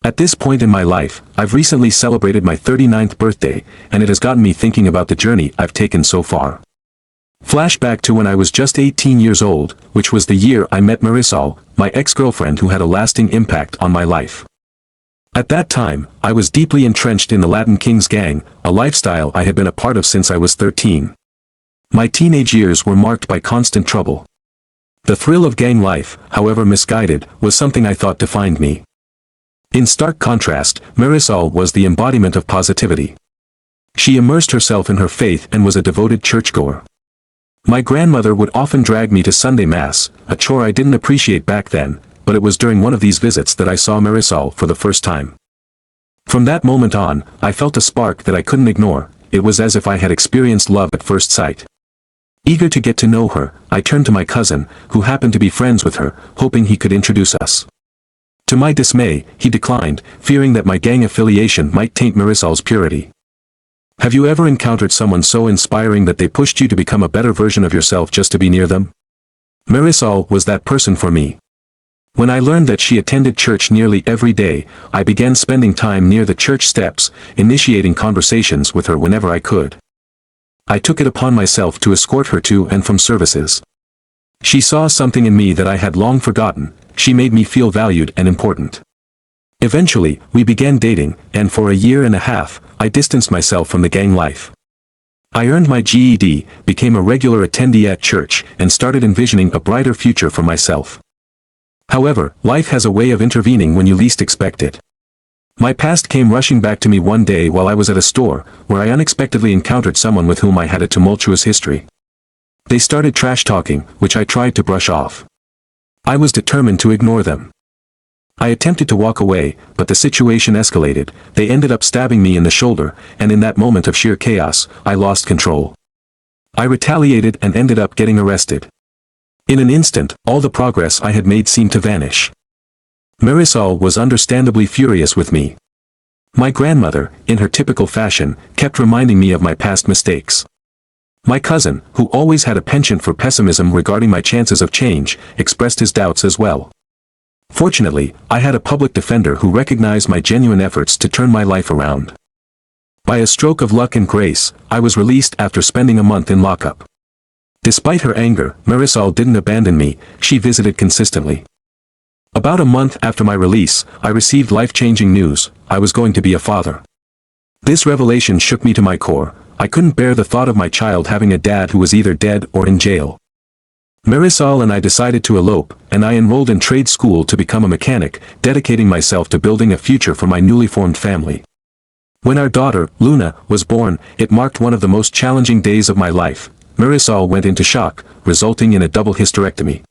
At this point in my life, I've recently celebrated my 39th birthday, and it has gotten me thinking about the journey I've taken so far. Flashback to when I was just 18 years old, which was the year I met Marisol, my ex-girlfriend who had a lasting impact on my life. At that time, I was deeply entrenched in the Latin Kings gang, a lifestyle I had been a part of since I was 13. My teenage years were marked by constant trouble. The thrill of gang life, however misguided, was something I thought defined me. In stark contrast, Marisol was the embodiment of positivity. She immersed herself in her faith and was a devoted churchgoer. My grandmother would often drag me to Sunday Mass, a chore I didn't appreciate back then, but it was during one of these visits that I saw Marisol for the first time. From that moment on, I felt a spark that I couldn't ignore. It was as if I had experienced love at first sight. Eager to get to know her, I turned to my cousin, who happened to be friends with her, hoping he could introduce us. To my dismay, he declined, fearing that my gang affiliation might taint Marisol's purity. Have you ever encountered someone so inspiring that they pushed you to become a better version of yourself just to be near them? Marisol was that person for me. When I learned that she attended church nearly every day, I began spending time near the church steps, initiating conversations with her whenever I could. I took it upon myself to escort her to and from services. She saw something in me that I had long forgotten. She made me feel valued and important. Eventually, we began dating, and for a year and a half, I distanced myself from the gang life. I earned my GED, became a regular attendee at church, and started envisioning a brighter future for myself. However, life has a way of intervening when you least expect it. My past came rushing back to me one day while I was at a store, where I unexpectedly encountered someone with whom I had a tumultuous history. They started trash-talking, which I tried to brush off. I was determined to ignore them. I attempted to walk away, but the situation escalated. They ended up stabbing me in the shoulder, and in that moment of sheer chaos, I lost control. I retaliated and ended up getting arrested. In an instant, all the progress I had made seemed to vanish. Marisol was understandably furious with me. My grandmother, in her typical fashion, kept reminding me of my past mistakes. My cousin, who always had a penchant for pessimism regarding my chances of change, expressed his doubts as well. Fortunately, I had a public defender who recognized my genuine efforts to turn my life around. By a stroke of luck and grace, I was released after spending a month in lockup. Despite her anger, Marisol didn't abandon me. She visited consistently. About a month after my release, I received life-changing news. I was going to be a father. This revelation shook me to my core. I couldn't bear the thought of my child having a dad who was either dead or in jail. Marisol and I decided to elope, and I enrolled in trade school to become a mechanic, dedicating myself to building a future for my newly formed family. When our daughter, Luna, was born, it marked one of the most challenging days of my life. Marisol went into shock, resulting in a double hysterectomy.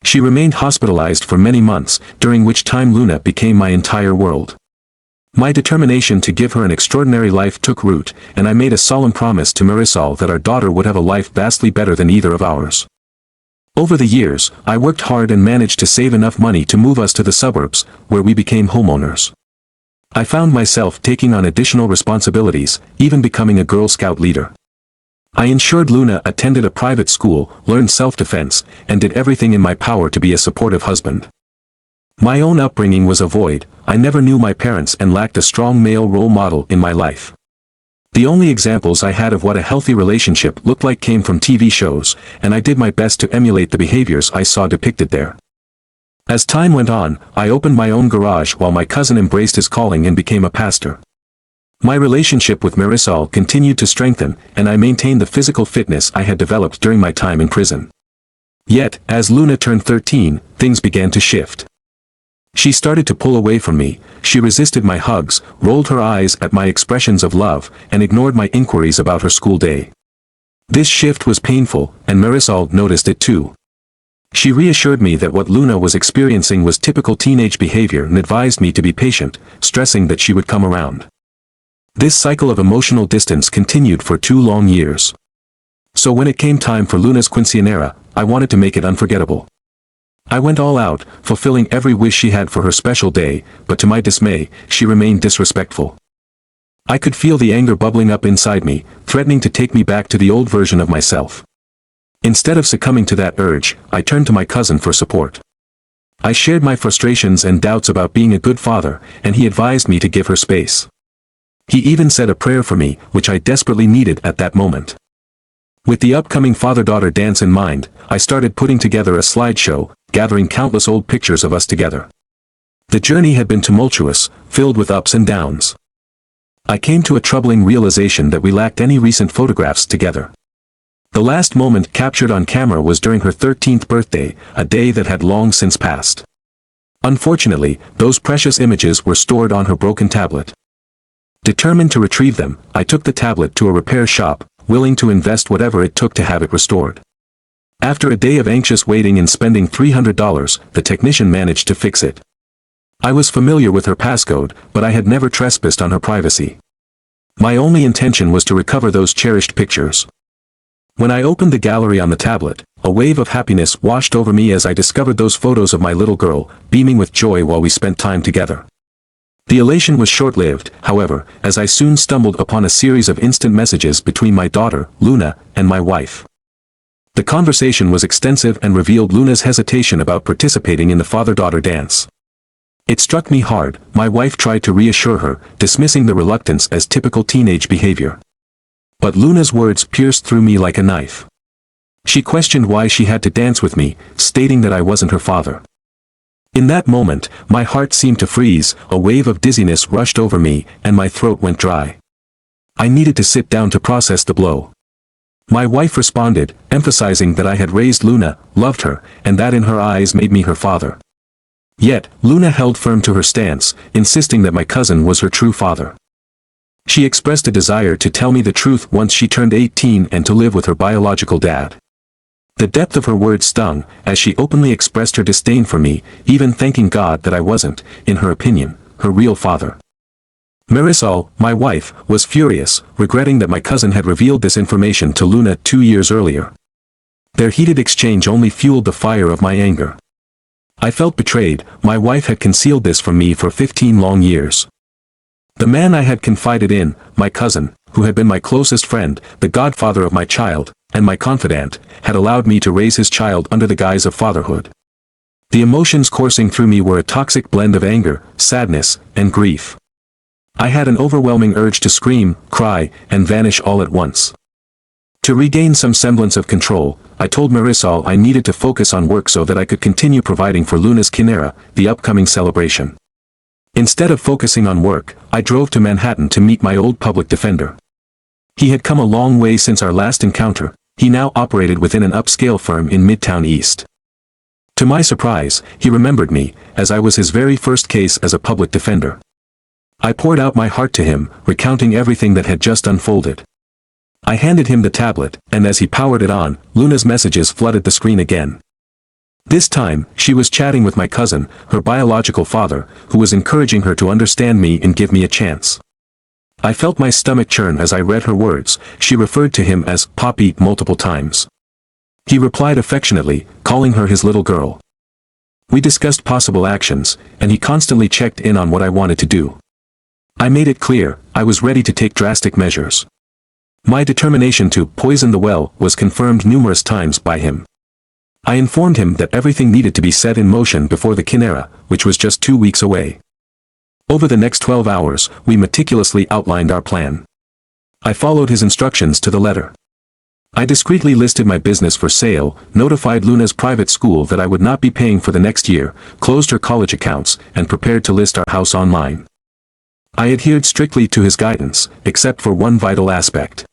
She remained hospitalized for many months, during which time Luna became my entire world. My determination to give her an extraordinary life took root, and I made a solemn promise to Marisol that our daughter would have a life vastly better than either of ours. Over the years, I worked hard and managed to save enough money to move us to the suburbs, where we became homeowners. I found myself taking on additional responsibilities, even becoming a Girl Scout leader. I ensured Luna attended a private school, learned self-defense, and did everything in my power to be a supportive husband. My own upbringing was a void. I never knew my parents and lacked a strong male role model in my life. The only examples I had of what a healthy relationship looked like came from TV shows, and I did my best to emulate the behaviors I saw depicted there. As time went on, I opened my own garage while my cousin embraced his calling and became a pastor. My relationship with Marisol continued to strengthen, and I maintained the physical fitness I had developed during my time in prison. Yet, as Luna turned 13, things began to shift. She started to pull away from me. She resisted my hugs, rolled her eyes at my expressions of love, and ignored my inquiries about her school day. This shift was painful, and Marisol noticed it too. She reassured me that what Luna was experiencing was typical teenage behavior and advised me to be patient, stressing that she would come around. This cycle of emotional distance continued for 2 long years. So when it came time for Luna's quinceañera, I wanted to make it unforgettable. I went all out, fulfilling every wish she had for her special day, but to my dismay, she remained disrespectful. I could feel the anger bubbling up inside me, threatening to take me back to the old version of myself. Instead of succumbing to that urge, I turned to my cousin for support. I shared my frustrations and doubts about being a good father, and he advised me to give her space. He even said a prayer for me, which I desperately needed at that moment. With the upcoming father-daughter dance in mind, I started putting together a slideshow, gathering countless old pictures of us together. The journey had been tumultuous, filled with ups and downs. I came to a troubling realization that we lacked any recent photographs together. The last moment captured on camera was during her 13th birthday, a day that had long since passed. Unfortunately, those precious images were stored on her broken tablet. Determined to retrieve them, I took the tablet to a repair shop, willing to invest whatever it took to have it restored. After a day of anxious waiting and spending $300, the technician managed to fix it. I was familiar with her passcode, but I had never trespassed on her privacy. My only intention was to recover those cherished pictures. When I opened the gallery on the tablet, a wave of happiness washed over me as I discovered those photos of my little girl, beaming with joy while we spent time together. The elation was short-lived, however, as I soon stumbled upon a series of instant messages between my daughter, Luna, and my wife. The conversation was extensive and revealed Luna's hesitation about participating in the father-daughter dance. It struck me hard. My wife tried to reassure her, dismissing the reluctance as typical teenage behavior. But Luna's words pierced through me like a knife. She questioned why she had to dance with me, stating that I wasn't her father. In that moment, my heart seemed to freeze, a wave of dizziness rushed over me, and my throat went dry. I needed to sit down to process the blow. My wife responded, emphasizing that I had raised Luna, loved her, and that in her eyes made me her father. Yet, Luna held firm to her stance, insisting that my cousin was her true father. She expressed a desire to tell me the truth once she turned 18 and to live with her biological dad. The depth of her words stung, as she openly expressed her disdain for me, even thanking God that I wasn't, in her opinion, her real father. Marisol, my wife, was furious, regretting that my cousin had revealed this information to Luna 2 years earlier. Their heated exchange only fueled the fire of my anger. I felt betrayed. My wife had concealed this from me for 15 long years. The man I had confided in, my cousin, who had been my closest friend, the godfather of my child, and my confidant, had allowed me to raise his child under the guise of fatherhood. The emotions coursing through me were a toxic blend of anger, sadness, and grief. I had an overwhelming urge to scream, cry, and vanish all at once. To regain some semblance of control, I told Marisol I needed to focus on work so that I could continue providing for Luna's quinceañera, the upcoming celebration. Instead of focusing on work, I drove to Manhattan to meet my old public defender. He had come a long way since our last encounter. He now operated within an upscale firm in Midtown East. To my surprise, he remembered me, as I was his very first case as a public defender. I poured out my heart to him, recounting everything that had just unfolded. I handed him the tablet, and as he powered it on, Luna's messages flooded the screen again. This time, she was chatting with my cousin, her biological father, who was encouraging her to understand me and give me a chance. I felt my stomach churn as I read her words. She referred to him as Poppy multiple times. He replied affectionately, calling her his little girl. We discussed possible actions, and he constantly checked in on what I wanted to do. I made it clear, I was ready to take drastic measures. My determination to poison the well was confirmed numerous times by him. I informed him that everything needed to be set in motion before the quinceañera, which was just 2 weeks away. Over the next 12 hours, we meticulously outlined our plan. I followed his instructions to the letter. I discreetly listed my business for sale, notified Luna's private school that I would not be paying for the next year, closed her college accounts, and prepared to list our house online. I adhered strictly to his guidance, except for one vital aspect.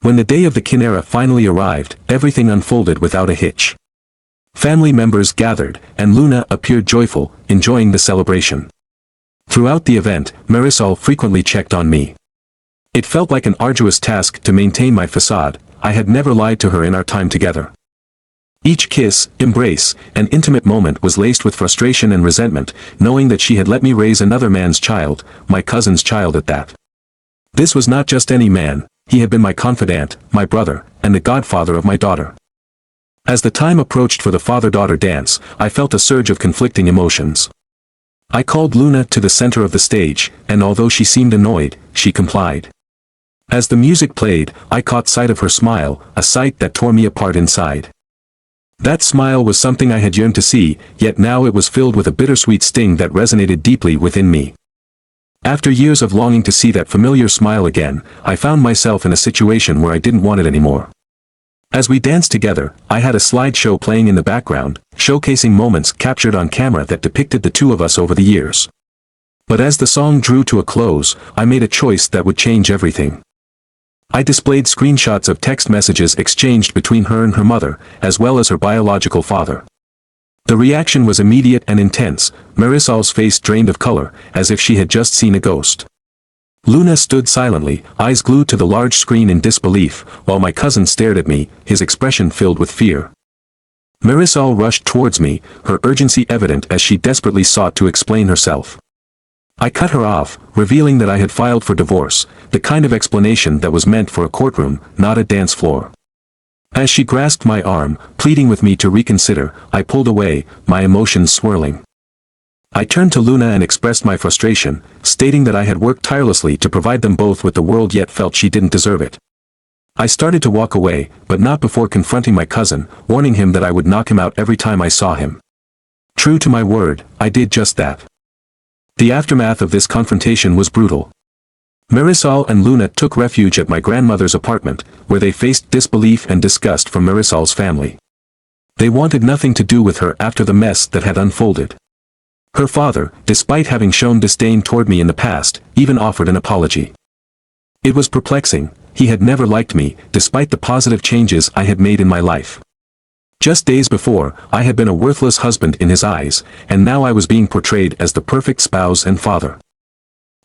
When the day of the quinceañera finally arrived, everything unfolded without a hitch. Family members gathered, and Luna appeared joyful, enjoying the celebration. Throughout the event, Marisol frequently checked on me. It felt like an arduous task to maintain my facade. I had never lied to her in our time together. Each kiss, embrace, and intimate moment was laced with frustration and resentment, knowing that she had let me raise another man's child, my cousin's child at that. This was not just any man, he had been my confidant, my brother, and the godfather of my daughter. As the time approached for the father-daughter dance, I felt a surge of conflicting emotions. I called Luna to the center of the stage, and although she seemed annoyed, she complied. As the music played, I caught sight of her smile, a sight that tore me apart inside. That smile was something I had yearned to see, yet now it was filled with a bittersweet sting that resonated deeply within me. After years of longing to see that familiar smile again, I found myself in a situation where I didn't want it anymore. As we danced together, I had a slideshow playing in the background, showcasing moments captured on camera that depicted the two of us over the years. But as the song drew to a close, I made a choice that would change everything. I displayed screenshots of text messages exchanged between her and her mother, as well as her biological father. The reaction was immediate and intense. Marisol's face drained of color, as if she had just seen a ghost. Luna stood silently, eyes glued to the large screen in disbelief, while my cousin stared at me, his expression filled with fear. Marisol rushed towards me, her urgency evident as she desperately sought to explain herself. I cut her off, revealing that I had filed for divorce, the kind of explanation that was meant for a courtroom, not a dance floor. As she grasped my arm, pleading with me to reconsider, I pulled away, my emotions swirling. I turned to Luna and expressed my frustration, stating that I had worked tirelessly to provide them both with the world yet felt she didn't deserve it. I started to walk away, but not before confronting my cousin, warning him that I would knock him out every time I saw him. True to my word, I did just that. The aftermath of this confrontation was brutal. Marisol and Luna took refuge at my grandmother's apartment, where they faced disbelief and disgust from Marisol's family. They wanted nothing to do with her after the mess that had unfolded. Her father, despite having shown disdain toward me in the past, even offered an apology. It was perplexing. He had never liked me, despite the positive changes I had made in my life. Just days before, I had been a worthless husband in his eyes, and now I was being portrayed as the perfect spouse and father.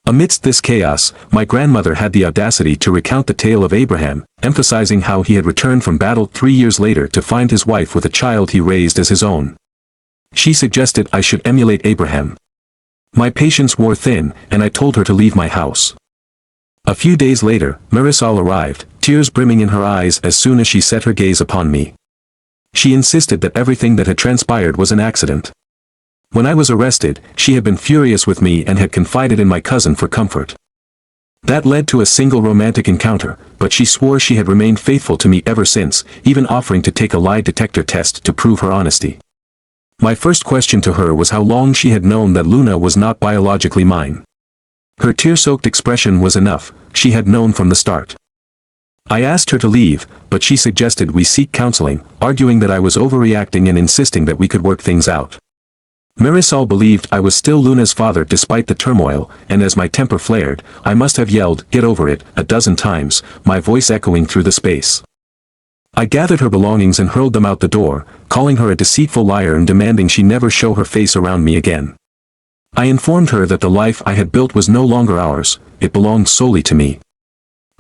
Amidst this chaos, my grandmother had the audacity to recount the tale of Abraham, emphasizing how he had returned from battle 3 years later to find his wife with a child he raised as his own. She suggested I should emulate Abraham. My patience wore thin, and I told her to leave my house. A few days later, Marisol arrived, tears brimming in her eyes as soon as she set her gaze upon me. She insisted that everything that had transpired was an accident. When I was arrested, she had been furious with me and had confided in my cousin for comfort. That led to a single romantic encounter, but she swore she had remained faithful to me ever since, even offering to take a lie detector test to prove her honesty. My first question to her was how long she had known that Luna was not biologically mine. Her tear-soaked expression was enough. She had known from the start. I asked her to leave, but she suggested we seek counseling, arguing that I was overreacting and insisting that we could work things out. Marisol believed I was still Luna's father despite the turmoil, and as my temper flared, I must have yelled, "Get over it," a dozen times, my voice echoing through the space. I gathered her belongings and hurled them out the door, calling her a deceitful liar and demanding she never show her face around me again. I informed her that the life I had built was no longer ours, it belonged solely to me.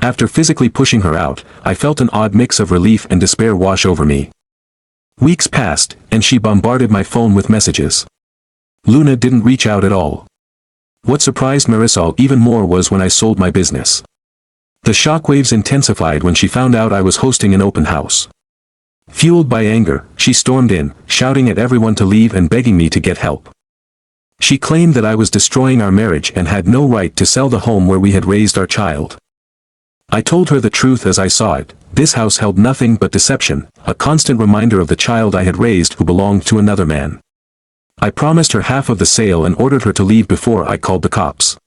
After physically pushing her out, I felt an odd mix of relief and despair wash over me. Weeks passed, and she bombarded my phone with messages. Luna didn't reach out at all. What surprised Marisol even more was when I sold my business. The shockwaves intensified when she found out I was hosting an open house. Fueled by anger, she stormed in, shouting at everyone to leave and begging me to get help. She claimed that I was destroying our marriage and had no right to sell the home where we had raised our child. I told her the truth as I saw it. This house held nothing but deception, a constant reminder of the child I had raised who belonged to another man. I promised her half of the sale and ordered her to leave before I called the cops.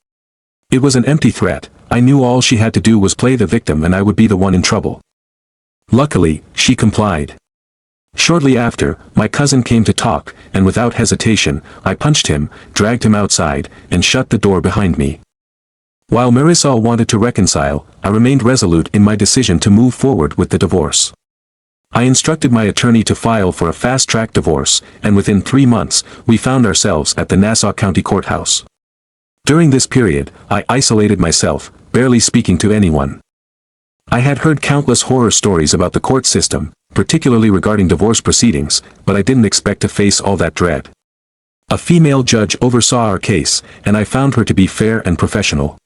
It was an empty threat. I knew all she had to do was play the victim and I would be the one in trouble. Luckily, she complied. Shortly after, my cousin came to talk, and without hesitation, I punched him, dragged him outside, and shut the door behind me. While Marisol wanted to reconcile, I remained resolute in my decision to move forward with the divorce. I instructed my attorney to file for a fast-track divorce, and within 3 months, we found ourselves at the Nassau County Courthouse. During this period, I isolated myself, barely speaking to anyone. I had heard countless horror stories about the court system, particularly regarding divorce proceedings, but I didn't expect to face all that dread. A female judge oversaw our case, and I found her to be fair and professional.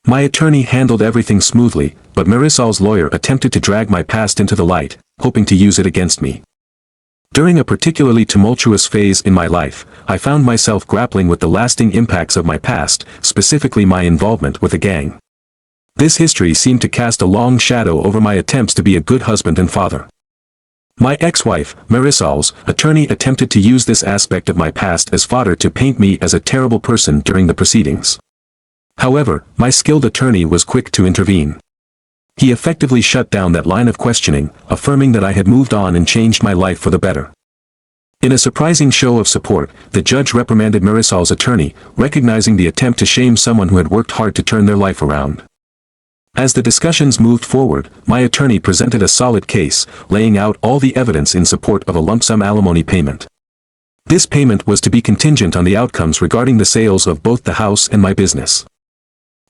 My attorney handled everything smoothly, but Marisol's lawyer attempted to drag my past into the light, hoping to use it against me. During a particularly tumultuous phase in my life, I found myself grappling with the lasting impacts of my past, specifically my involvement with a gang. This history seemed to cast a long shadow over my attempts to be a good husband and father. My ex-wife, Marisol's attorney attempted to use this aspect of my past as fodder to paint me as a terrible person during the proceedings. However, my skilled attorney was quick to intervene. He effectively shut down that line of questioning, affirming that I had moved on and changed my life for the better. In a surprising show of support, the judge reprimanded Marisol's attorney, recognizing the attempt to shame someone who had worked hard to turn their life around. As the discussions moved forward, my attorney presented a solid case, laying out all the evidence in support of a lump sum alimony payment. This payment was to be contingent on the outcomes regarding the sales of both the house and my business.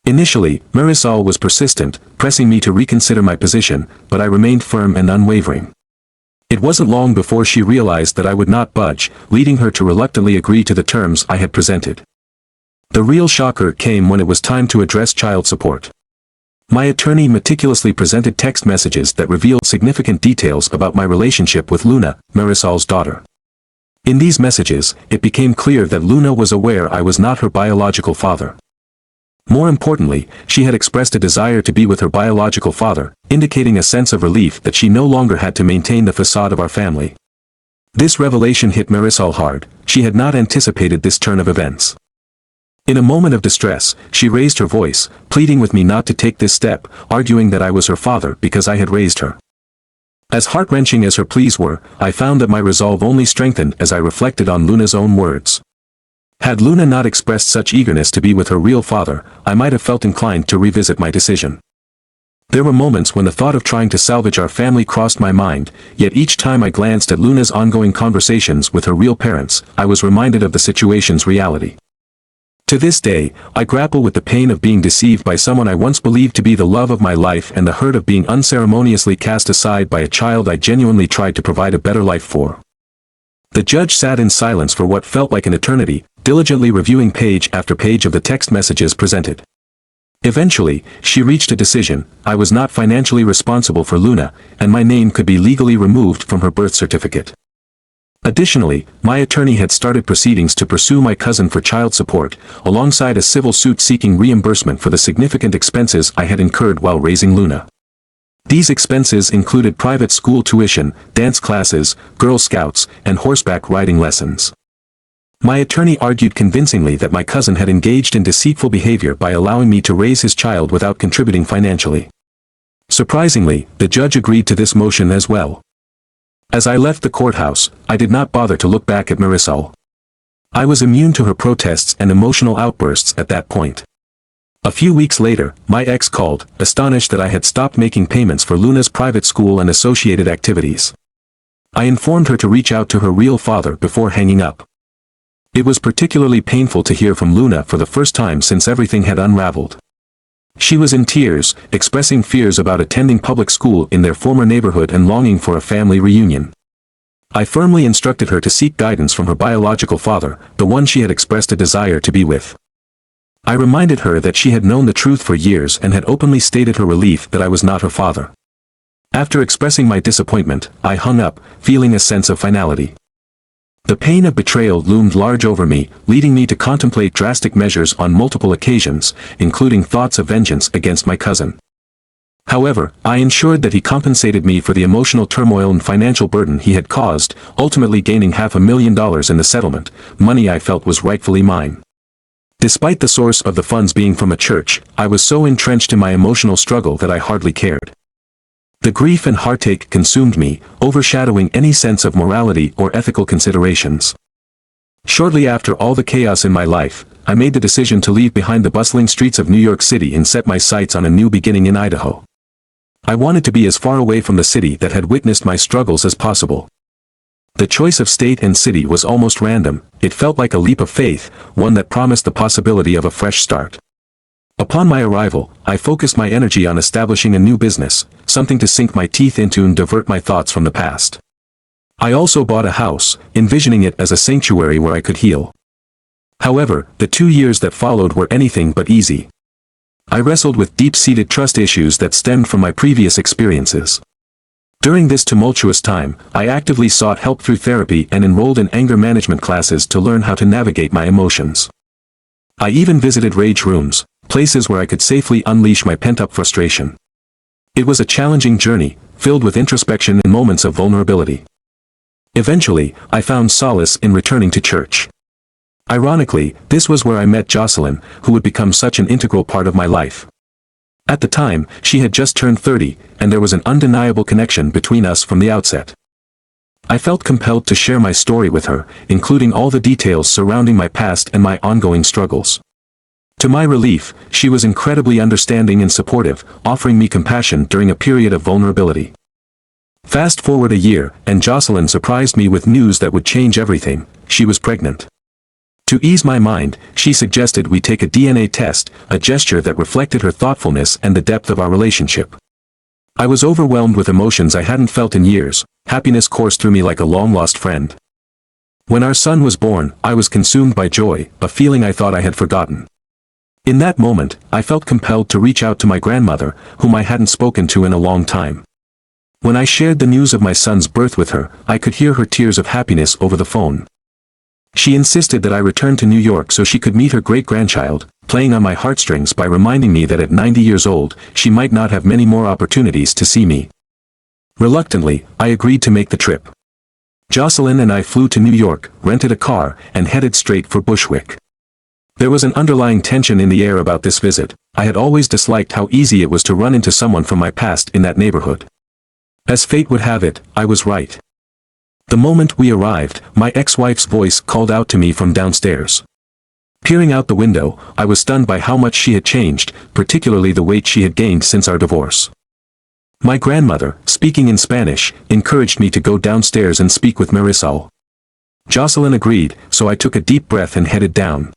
Initially, Marisol was persistent, pressing me to reconsider my position, but I remained firm and unwavering. It wasn't long before she realized that I would not budge, leading her to reluctantly agree to the terms I had presented. The real shocker came when it was time to address child support. My attorney meticulously presented text messages that revealed significant details about my relationship with Luna, Marisol's daughter. In these messages, it became clear that Luna was aware I was not her biological father. More importantly, she had expressed a desire to be with her biological father, indicating a sense of relief that she no longer had to maintain the facade of our family. This revelation hit Marisol hard. She had not anticipated this turn of events. In a moment of distress, she raised her voice, pleading with me not to take this step, arguing that I was her father because I had raised her. As heart-wrenching as her pleas were, I found that my resolve only strengthened as I reflected on Luna's own words. Had Luna not expressed such eagerness to be with her real father, I might have felt inclined to revisit my decision. There were moments when the thought of trying to salvage our family crossed my mind, yet each time I glanced at Luna's ongoing conversations with her real parents, I was reminded of the situation's reality. To this day, I grapple with the pain of being deceived by someone I once believed to be the love of my life and the hurt of being unceremoniously cast aside by a child I genuinely tried to provide a better life for. The judge sat in silence for what felt like an eternity, diligently reviewing page after page of the text messages presented. Eventually, she reached a decision. I was not financially responsible for Luna, and my name could be legally removed from her birth certificate. Additionally, my attorney had started proceedings to pursue my cousin for child support, alongside a civil suit seeking reimbursement for the significant expenses I had incurred while raising Luna. These expenses included private school tuition, dance classes, Girl Scouts, and horseback riding lessons. My attorney argued convincingly that my cousin had engaged in deceitful behavior by allowing me to raise his child without contributing financially. Surprisingly, the judge agreed to this motion as well. As I left the courthouse, I did not bother to look back at Marisol. I was immune to her protests and emotional outbursts at that point. A few weeks later, my ex called, astonished that I had stopped making payments for Luna's private school and associated activities. I informed her to reach out to her real father before hanging up. It was particularly painful to hear from Luna for the first time since everything had unraveled. She was in tears, expressing fears about attending public school in their former neighborhood and longing for a family reunion. I firmly instructed her to seek guidance from her biological father, the one she had expressed a desire to be with. I reminded her that she had known the truth for years and had openly stated her relief that I was not her father. After expressing my disappointment, I hung up, feeling a sense of finality. The pain of betrayal loomed large over me, leading me to contemplate drastic measures on multiple occasions, including thoughts of vengeance against my cousin. However, I ensured that he compensated me for the emotional turmoil and financial burden he had caused, ultimately gaining $500,000 in the settlement, money I felt was rightfully mine. Despite the source of the funds being from a church, I was so entrenched in my emotional struggle that I hardly cared. The grief and heartache consumed me, overshadowing any sense of morality or ethical considerations. Shortly after all the chaos in my life, I made the decision to leave behind the bustling streets of New York City and set my sights on a new beginning in Idaho. I wanted to be as far away from the city that had witnessed my struggles as possible. The choice of state and city was almost random. It felt like a leap of faith, one that promised the possibility of a fresh start. Upon my arrival, I focused my energy on establishing a new business, something to sink my teeth into and divert my thoughts from the past. I also bought a house, envisioning it as a sanctuary where I could heal. However, the 2 years that followed were anything but easy. I wrestled with deep-seated trust issues that stemmed from my previous experiences. During this tumultuous time, I actively sought help through therapy and enrolled in anger management classes to learn how to navigate my emotions. I even visited rage rooms, places where I could safely unleash my pent-up frustration. It was a challenging journey, filled with introspection and moments of vulnerability. Eventually, I found solace in returning to church. Ironically, this was where I met Jocelyn, who would become such an integral part of my life. At the time, she had just turned 30, and there was an undeniable connection between us from the outset. I felt compelled to share my story with her, including all the details surrounding my past and my ongoing struggles. To my relief, she was incredibly understanding and supportive, offering me compassion during a period of vulnerability. Fast forward a year, and Jocelyn surprised me with news that would change everything: she was pregnant. To ease my mind, she suggested we take a DNA test, a gesture that reflected her thoughtfulness and the depth of our relationship. I was overwhelmed with emotions I hadn't felt in years. Happiness coursed through me like a long-lost friend. When our son was born, I was consumed by joy, a feeling I thought I had forgotten. In that moment, I felt compelled to reach out to my grandmother, whom I hadn't spoken to in a long time. When I shared the news of my son's birth with her, I could hear her tears of happiness over the phone. She insisted that I return to New York so she could meet her great-grandchild, playing on my heartstrings by reminding me that at 90 years old, she might not have many more opportunities to see me. Reluctantly, I agreed to make the trip. Jocelyn and I flew to New York, rented a car, and headed straight for Bushwick. There was an underlying tension in the air about this visit. I had always disliked how easy it was to run into someone from my past in that neighborhood. As fate would have it, I was right. The moment we arrived, my ex-wife's voice called out to me from downstairs. Peering out the window, I was stunned by how much she had changed, particularly the weight she had gained since our divorce. My grandmother, speaking in Spanish, encouraged me to go downstairs and speak with Marisol. Jocelyn agreed, so I took a deep breath and headed down.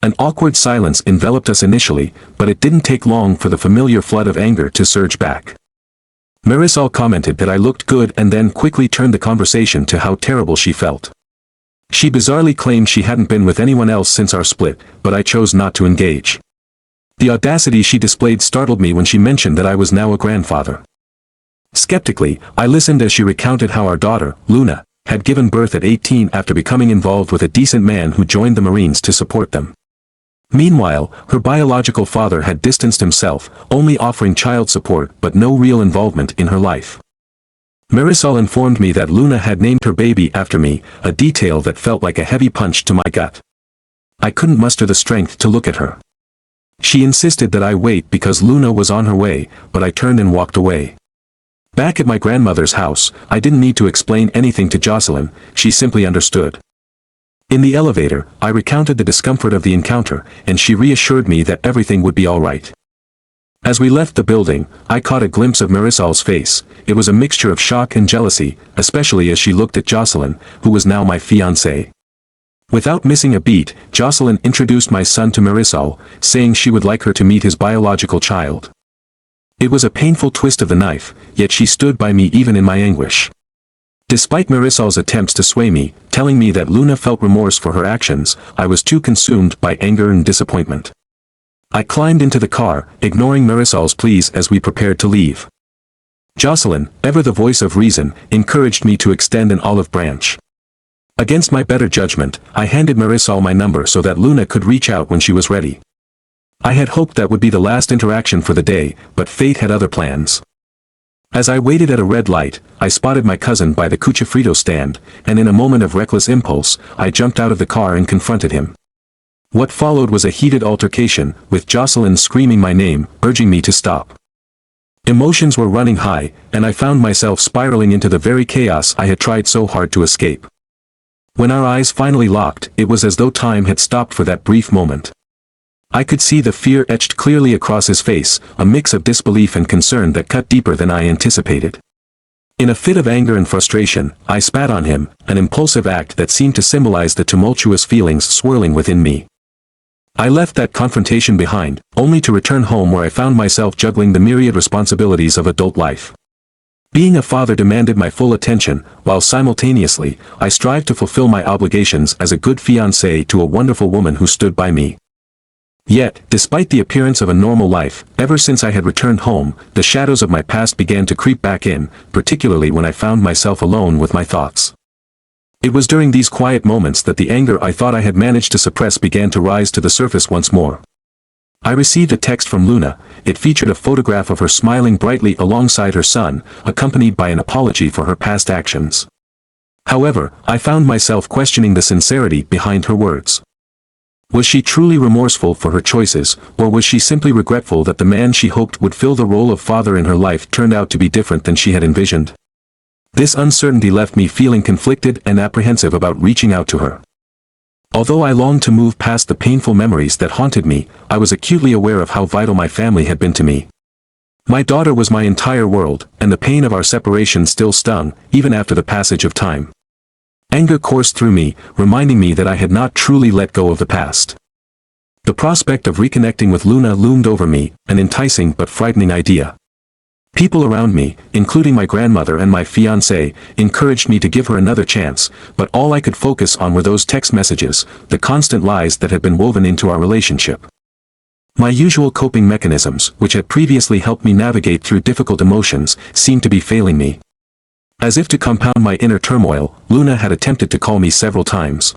An awkward silence enveloped us initially, but it didn't take long for the familiar flood of anger to surge back. Marisol commented that I looked good and then quickly turned the conversation to how terrible she felt. She bizarrely claimed she hadn't been with anyone else since our split, but I chose not to engage. The audacity she displayed startled me when she mentioned that I was now a grandfather. Skeptically, I listened as she recounted how our daughter, Luna, had given birth at 18 after becoming involved with a decent man who joined the Marines to support them. Meanwhile, her biological father had distanced himself, only offering child support but no real involvement in her life. Marisol informed me that Luna had named her baby after me, a detail that felt like a heavy punch to my gut. I couldn't muster the strength to look at her. She insisted that I wait because Luna was on her way, but I turned and walked away. Back at my grandmother's house, I didn't need to explain anything to Jocelyn, she simply understood. In the elevator, I recounted the discomfort of the encounter, and she reassured me that everything would be all right. As we left the building, I caught a glimpse of Marisol's face. It was a mixture of shock and jealousy, especially as she looked at Jocelyn, who was now my fiancée. Without missing a beat, Jocelyn introduced my son to Marisol, saying she would like her to meet his biological child. It was a painful twist of the knife, yet she stood by me even in my anguish. Despite Marisol's attempts to sway me, telling me that Luna felt remorse for her actions, I was too consumed by anger and disappointment. I climbed into the car, ignoring Marisol's pleas as we prepared to leave. Jocelyn, ever the voice of reason, encouraged me to extend an olive branch. Against my better judgment, I handed Marisol my number so that Luna could reach out when she was ready. I had hoped that would be the last interaction for the day, but fate had other plans. As I waited at a red light, I spotted my cousin by the Cuchifrito stand, and in a moment of reckless impulse, I jumped out of the car and confronted him. What followed was a heated altercation, with Jocelyn screaming my name, urging me to stop. Emotions were running high, and I found myself spiraling into the very chaos I had tried so hard to escape. When our eyes finally locked, it was as though time had stopped for that brief moment. I could see the fear etched clearly across his face, a mix of disbelief and concern that cut deeper than I anticipated. In a fit of anger and frustration, I spat on him, an impulsive act that seemed to symbolize the tumultuous feelings swirling within me. I left that confrontation behind, only to return home where I found myself juggling the myriad responsibilities of adult life. Being a father demanded my full attention, while simultaneously, I strived to fulfill my obligations as a good fiancé to a wonderful woman who stood by me. Yet, despite the appearance of a normal life, ever since I had returned home, the shadows of my past began to creep back in, particularly when I found myself alone with my thoughts. It was during these quiet moments that the anger I thought I had managed to suppress began to rise to the surface once more. I received a text from Luna. It featured a photograph of her smiling brightly alongside her son, accompanied by an apology for her past actions. However, I found myself questioning the sincerity behind her words. Was she truly remorseful for her choices, or was she simply regretful that the man she hoped would fill the role of father in her life turned out to be different than she had envisioned? This uncertainty left me feeling conflicted and apprehensive about reaching out to her. Although I longed to move past the painful memories that haunted me, I was acutely aware of how vital my family had been to me. My daughter was my entire world, and the pain of our separation still stung, even after the passage of time. Anger coursed through me, reminding me that I had not truly let go of the past. The prospect of reconnecting with Luna loomed over me, an enticing but frightening idea. People around me, including my grandmother and my fiancé, encouraged me to give her another chance, but all I could focus on were those text messages, the constant lies that had been woven into our relationship. My usual coping mechanisms, which had previously helped me navigate through difficult emotions, seemed to be failing me. As if to compound my inner turmoil, Luna had attempted to call me several times.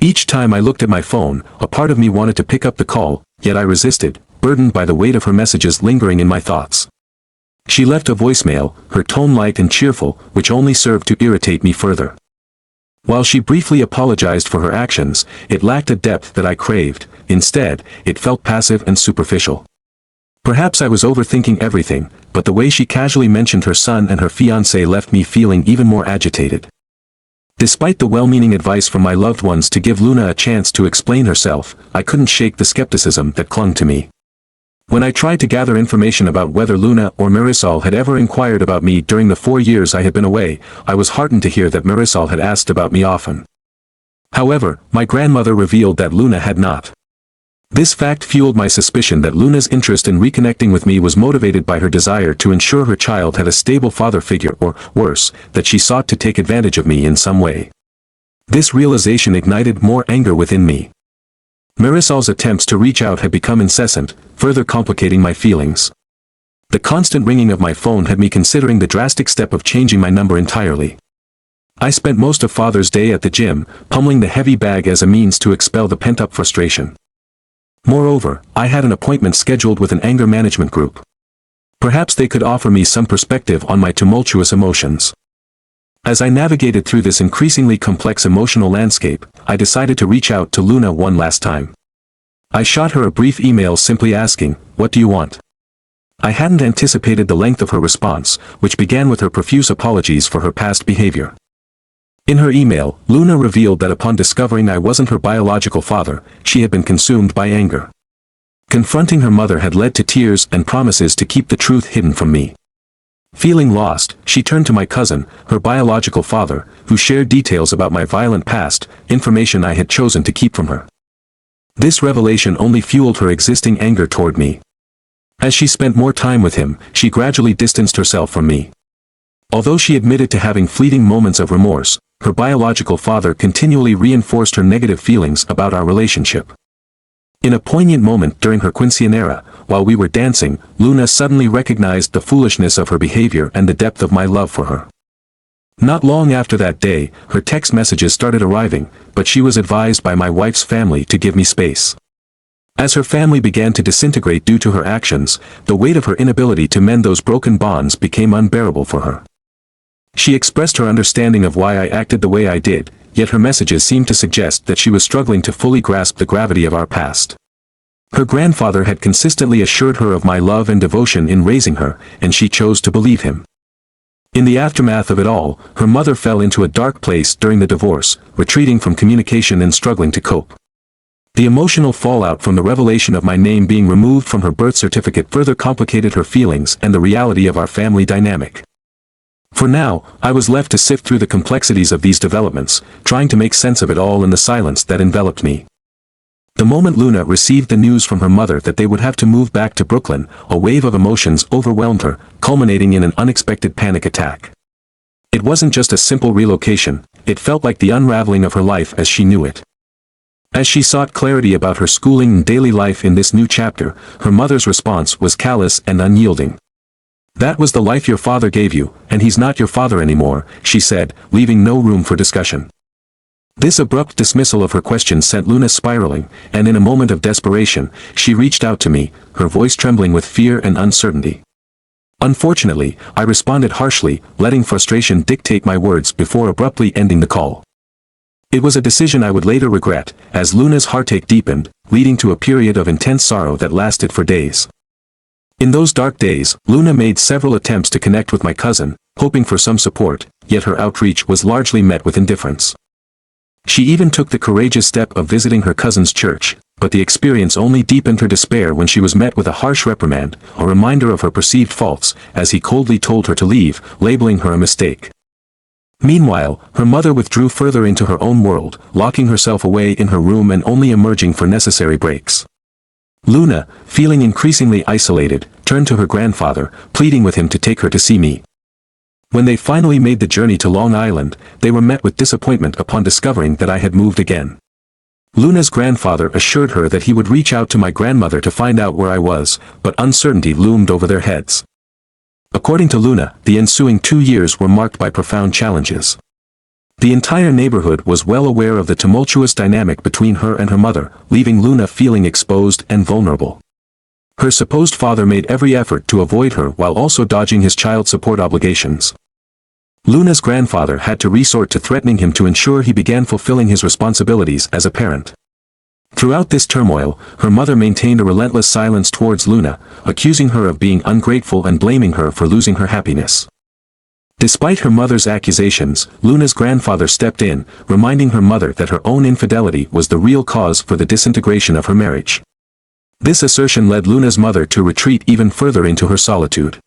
Each time I looked at my phone, a part of me wanted to pick up the call, yet I resisted, burdened by the weight of her messages lingering in my thoughts. She left a voicemail, her tone light and cheerful, which only served to irritate me further. While she briefly apologized for her actions, it lacked a depth that I craved. Instead, it felt passive and superficial. Perhaps I was overthinking everything, but the way she casually mentioned her son and her fiancé left me feeling even more agitated. Despite the well-meaning advice from my loved ones to give Luna a chance to explain herself, I couldn't shake the skepticism that clung to me. When I tried to gather information about whether Luna or Marisol had ever inquired about me during the 4 years I had been away, I was heartened to hear that Marisol had asked about me often. However, my grandmother revealed that Luna had not. This fact fueled my suspicion that Luna's interest in reconnecting with me was motivated by her desire to ensure her child had a stable father figure, or, worse, that she sought to take advantage of me in some way. This realization ignited more anger within me. Marisol's attempts to reach out had become incessant, further complicating my feelings. The constant ringing of my phone had me considering the drastic step of changing my number entirely. I spent most of Father's Day at the gym, pummeling the heavy bag as a means to expel the pent-up frustration. Moreover, I had an appointment scheduled with an anger management group. Perhaps they could offer me some perspective on my tumultuous emotions. As I navigated through this increasingly complex emotional landscape, I decided to reach out to Luna one last time. I shot her a brief email simply asking, "What do you want?" I hadn't anticipated the length of her response, which began with her profuse apologies for her past behavior. In her email, Luna revealed that upon discovering I wasn't her biological father, she had been consumed by anger. Confronting her mother had led to tears and promises to keep the truth hidden from me. Feeling lost, she turned to my cousin, her biological father, who shared details about my violent past, information I had chosen to keep from her. This revelation only fueled her existing anger toward me. As she spent more time with him, she gradually distanced herself from me. Although she admitted to having fleeting moments of remorse, her biological father continually reinforced her negative feelings about our relationship. In a poignant moment during her quinceañera, while we were dancing, Luna suddenly recognized the foolishness of her behavior and the depth of my love for her. Not long after that day, her text messages started arriving, but she was advised by my wife's family to give me space. As her family began to disintegrate due to her actions, the weight of her inability to mend those broken bonds became unbearable for her. She expressed her understanding of why I acted the way I did, yet her messages seemed to suggest that she was struggling to fully grasp the gravity of our past. Her grandfather had consistently assured her of my love and devotion in raising her, and she chose to believe him. In the aftermath of it all, her mother fell into a dark place during the divorce, retreating from communication and struggling to cope. The emotional fallout from the revelation of my name being removed from her birth certificate further complicated her feelings and the reality of our family dynamic. For now, I was left to sift through the complexities of these developments, trying to make sense of it all in the silence that enveloped me. The moment Luna received the news from her mother that they would have to move back to Brooklyn, a wave of emotions overwhelmed her, culminating in an unexpected panic attack. It wasn't just a simple relocation, it felt like the unraveling of her life as she knew it. As she sought clarity about her schooling and daily life in this new chapter, her mother's response was callous and unyielding. "That was the life your father gave you, and he's not your father anymore," she said, leaving no room for discussion. This abrupt dismissal of her question sent Luna spiraling, and in a moment of desperation, she reached out to me, her voice trembling with fear and uncertainty. Unfortunately, I responded harshly, letting frustration dictate my words before abruptly ending the call. It was a decision I would later regret, as Luna's heartache deepened, leading to a period of intense sorrow that lasted for days. In those dark days, Luna made several attempts to connect with my cousin, hoping for some support, yet her outreach was largely met with indifference. She even took the courageous step of visiting her cousin's church, but the experience only deepened her despair when she was met with a harsh reprimand, a reminder of her perceived faults, as he coldly told her to leave, labeling her a mistake. Meanwhile, her mother withdrew further into her own world, locking herself away in her room and only emerging for necessary breaks. Luna, feeling increasingly isolated, turned to her grandfather, pleading with him to take her to see me. When they finally made the journey to Long Island, they were met with disappointment upon discovering that I had moved again. Luna's grandfather assured her that he would reach out to my grandmother to find out where I was, but uncertainty loomed over their heads. According to Luna, the ensuing 2 years were marked by profound challenges. The entire neighborhood was well aware of the tumultuous dynamic between her and her mother, leaving Luna feeling exposed and vulnerable. Her supposed father made every effort to avoid her while also dodging his child support obligations. Luna's grandfather had to resort to threatening him to ensure he began fulfilling his responsibilities as a parent. Throughout this turmoil, her mother maintained a relentless silence towards Luna, accusing her of being ungrateful and blaming her for losing her happiness. Despite her mother's accusations, Luna's grandfather stepped in, reminding her mother that her own infidelity was the real cause for the disintegration of her marriage. This assertion led Luna's mother to retreat even further into her solitude.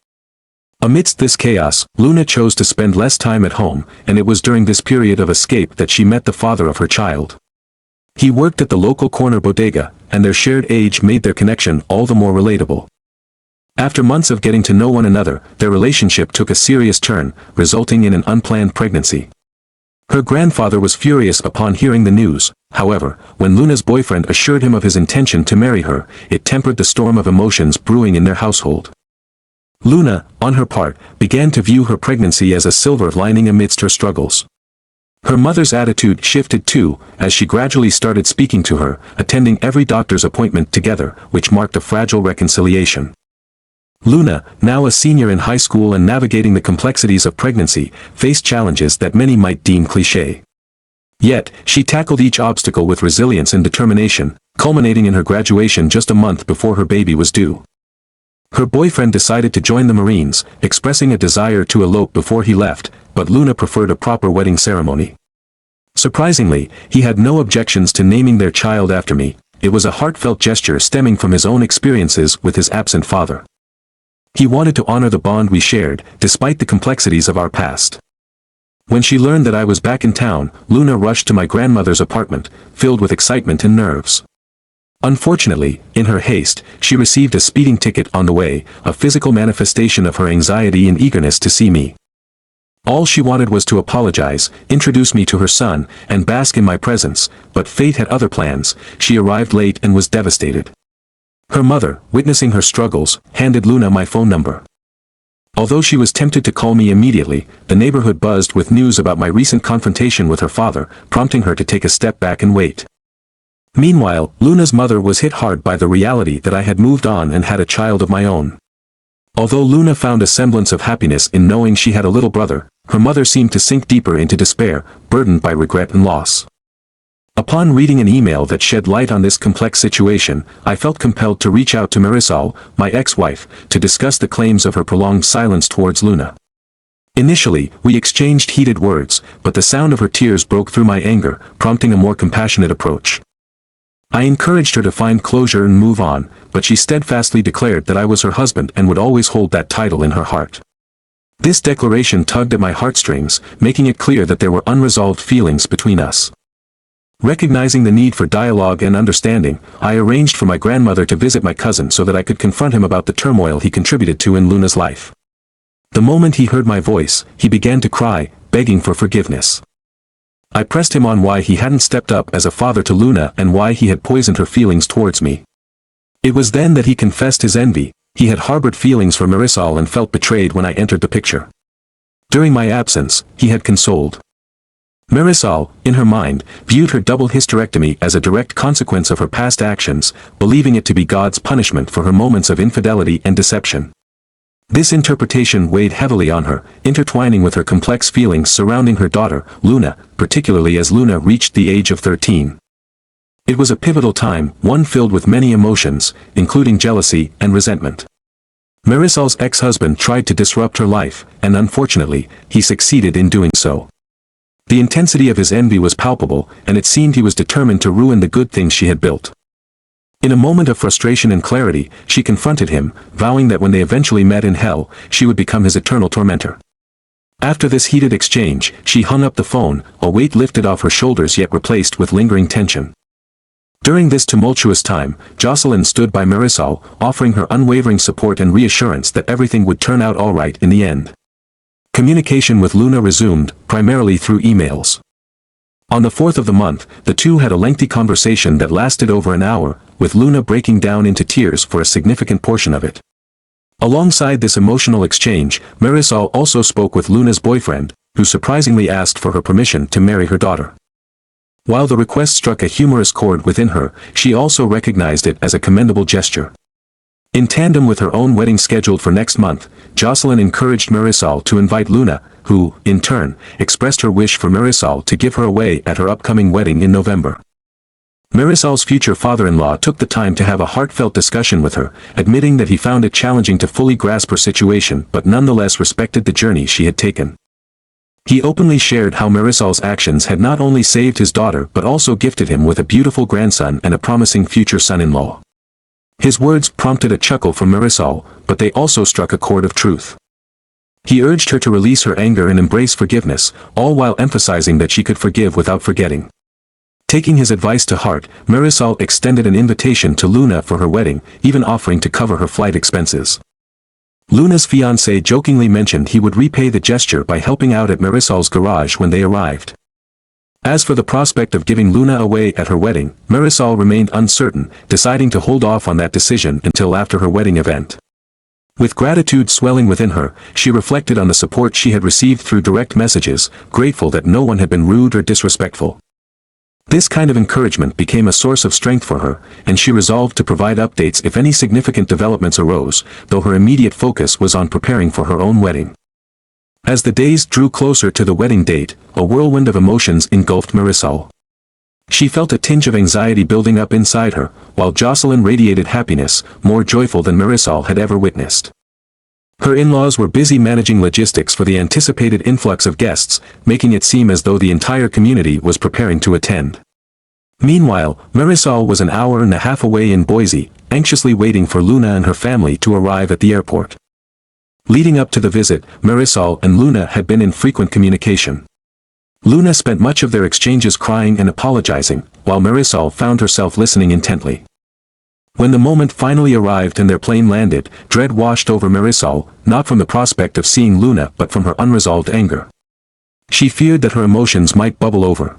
Amidst this chaos, Luna chose to spend less time at home, and it was during this period of escape that she met the father of her child. He worked at the local corner bodega, and their shared age made their connection all the more relatable. After months of getting to know one another, their relationship took a serious turn, resulting in an unplanned pregnancy. Her grandfather was furious upon hearing the news. However, when Luna's boyfriend assured him of his intention to marry her, it tempered the storm of emotions brewing in their household. Luna, on her part, began to view her pregnancy as a silver lining amidst her struggles. Her mother's attitude shifted too, as she gradually started speaking to her, attending every doctor's appointment together, which marked a fragile reconciliation. Luna, now a senior in high school and navigating the complexities of pregnancy, faced challenges that many might deem cliché. Yet, she tackled each obstacle with resilience and determination, culminating in her graduation just a month before her baby was due. Her boyfriend decided to join the Marines, expressing a desire to elope before he left, but Luna preferred a proper wedding ceremony. Surprisingly, he had no objections to naming their child after me. It was a heartfelt gesture stemming from his own experiences with his absent father. He wanted to honor the bond we shared, despite the complexities of our past. When she learned that I was back in town, Luna rushed to my grandmother's apartment, filled with excitement and nerves. Unfortunately, in her haste, she received a speeding ticket on the way, a physical manifestation of her anxiety and eagerness to see me. All she wanted was to apologize, introduce me to her son, and bask in my presence, but fate had other plans. She arrived late and was devastated. Her mother, witnessing her struggles, handed Luna my phone number. Although she was tempted to call me immediately, the neighborhood buzzed with news about my recent confrontation with her father, prompting her to take a step back and wait. Meanwhile, Luna's mother was hit hard by the reality that I had moved on and had a child of my own. Although Luna found a semblance of happiness in knowing she had a little brother, her mother seemed to sink deeper into despair, burdened by regret and loss. Upon reading an email that shed light on this complex situation, I felt compelled to reach out to Marisol, my ex-wife, to discuss the claims of her prolonged silence towards Luna. Initially, we exchanged heated words, but the sound of her tears broke through my anger, prompting a more compassionate approach. I encouraged her to find closure and move on, but she steadfastly declared that I was her husband and would always hold that title in her heart. This declaration tugged at my heartstrings, making it clear that there were unresolved feelings between us. Recognizing the need for dialogue and understanding, I arranged for my grandmother to visit my cousin so that I could confront him about the turmoil he contributed to in Luna's life. The moment he heard my voice, he began to cry, begging for forgiveness. I pressed him on why he hadn't stepped up as a father to Luna and why he had poisoned her feelings towards me. It was then that he confessed his envy. He had harbored feelings for Marisol and felt betrayed when I entered the picture. During my absence, he had consoled Marisol, in her mind, viewed her double hysterectomy as a direct consequence of her past actions, believing it to be God's punishment for her moments of infidelity and deception. This interpretation weighed heavily on her, intertwining with her complex feelings surrounding her daughter, Luna, particularly as Luna reached the age of 13. It was a pivotal time, one filled with many emotions, including jealousy and resentment. Marisol's ex-husband tried to disrupt her life, and unfortunately, he succeeded in doing so. The intensity of his envy was palpable, and it seemed he was determined to ruin the good things she had built. In a moment of frustration and clarity, she confronted him, vowing that when they eventually met in hell, she would become his eternal tormentor. After this heated exchange, she hung up the phone, a weight lifted off her shoulders yet replaced with lingering tension. During this tumultuous time, Jocelyn stood by Marisol, offering her unwavering support and reassurance that everything would turn out all right in the end. Communication with Luna resumed, primarily through emails. On the 4th of the month, the two had a lengthy conversation that lasted over an hour, with Luna breaking down into tears for a significant portion of it. Alongside this emotional exchange, Marisol also spoke with Luna's boyfriend, who surprisingly asked for her permission to marry her daughter. While the request struck a humorous chord within her, she also recognized it as a commendable gesture. In tandem with her own wedding scheduled for next month, Jocelyn encouraged Marisol to invite Luna, who, in turn, expressed her wish for Marisol to give her away at her upcoming wedding in November. Marisol's future father-in-law took the time to have a heartfelt discussion with her, admitting that he found it challenging to fully grasp her situation but nonetheless respected the journey she had taken. He openly shared how Marisol's actions had not only saved his daughter but also gifted him with a beautiful grandson and a promising future son-in-law. His words prompted a chuckle from Marisol, but they also struck a chord of truth. He urged her to release her anger and embrace forgiveness, all while emphasizing that she could forgive without forgetting. Taking his advice to heart, Marisol extended an invitation to Luna for her wedding, even offering to cover her flight expenses. Luna's fiancé jokingly mentioned he would repay the gesture by helping out at Marisol's garage when they arrived. As for the prospect of giving Luna away at her wedding, Marisol remained uncertain, deciding to hold off on that decision until after her wedding event. With gratitude swelling within her, she reflected on the support she had received through direct messages, grateful that no one had been rude or disrespectful. This kind of encouragement became a source of strength for her, and she resolved to provide updates if any significant developments arose, though her immediate focus was on preparing for her own wedding. As the days drew closer to the wedding date, a whirlwind of emotions engulfed Marisol. She felt a tinge of anxiety building up inside her, while Jocelyn radiated happiness, more joyful than Marisol had ever witnessed. Her in-laws were busy managing logistics for the anticipated influx of guests, making it seem as though the entire community was preparing to attend. Meanwhile, Marisol was an hour and a half away in Boise, anxiously waiting for Luna and her family to arrive at the airport. Leading up to the visit, Marisol and Luna had been in frequent communication. Luna spent much of their exchanges crying and apologizing, while Marisol found herself listening intently. When the moment finally arrived and their plane landed, dread washed over Marisol, not from the prospect of seeing Luna but from her unresolved anger. She feared that her emotions might bubble over.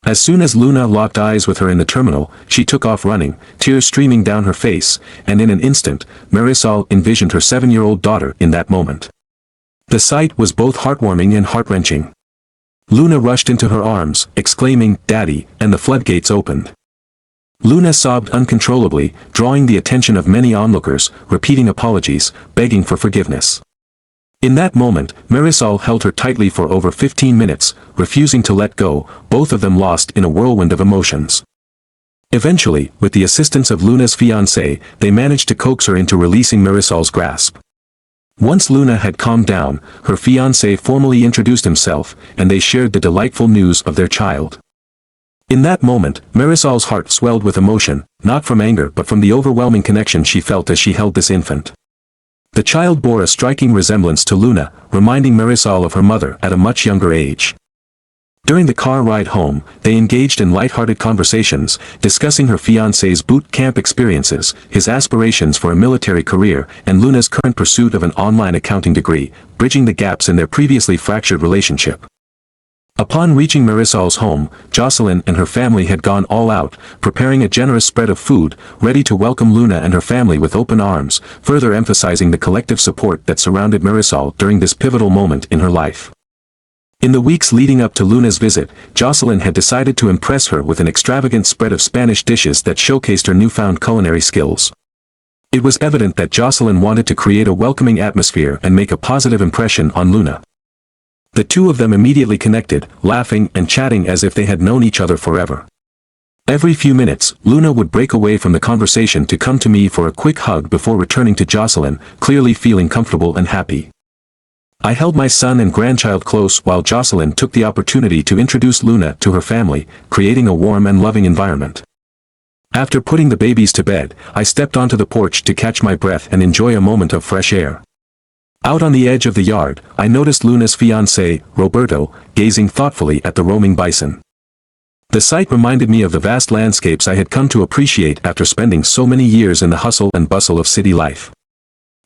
As soon as Luna locked eyes with her in the terminal, she took off running, tears streaming down her face, and in an instant, Marisol envisioned her 7-year-old daughter in that moment. The sight was both heartwarming and heart-wrenching. Luna rushed into her arms, exclaiming, "Daddy," and the floodgates opened. Luna sobbed uncontrollably, drawing the attention of many onlookers, repeating apologies, begging for forgiveness. In that moment, Marisol held her tightly for over 15 minutes, refusing to let go, both of them lost in a whirlwind of emotions. Eventually, with the assistance of Luna's fiancé, they managed to coax her into releasing Marisol's grasp. Once Luna had calmed down, her fiancé formally introduced himself, and they shared the delightful news of their child. In that moment, Marisol's heart swelled with emotion, not from anger but from the overwhelming connection she felt as she held this infant. The child bore a striking resemblance to Luna, reminding Marisol of her mother at a much younger age. During the car ride home, they engaged in light-hearted conversations, discussing her fiancé's boot camp experiences, his aspirations for a military career, and Luna's current pursuit of an online accounting degree, bridging the gaps in their previously fractured relationship. Upon reaching Marisol's home, Jocelyn and her family had gone all out, preparing a generous spread of food, ready to welcome Luna and her family with open arms, further emphasizing the collective support that surrounded Marisol during this pivotal moment in her life. In the weeks leading up to Luna's visit, Jocelyn had decided to impress her with an extravagant spread of Spanish dishes that showcased her newfound culinary skills. It was evident that Jocelyn wanted to create a welcoming atmosphere and make a positive impression on Luna. The two of them immediately connected, laughing and chatting as if they had known each other forever. Every few minutes, Luna would break away from the conversation to come to me for a quick hug before returning to Jocelyn, clearly feeling comfortable and happy. I held my son and grandchild close while Jocelyn took the opportunity to introduce Luna to her family, creating a warm and loving environment. After putting the babies to bed, I stepped onto the porch to catch my breath and enjoy a moment of fresh air. Out on the edge of the yard, I noticed Luna's fiancé, Roberto, gazing thoughtfully at the roaming bison. The sight reminded me of the vast landscapes I had come to appreciate after spending so many years in the hustle and bustle of city life.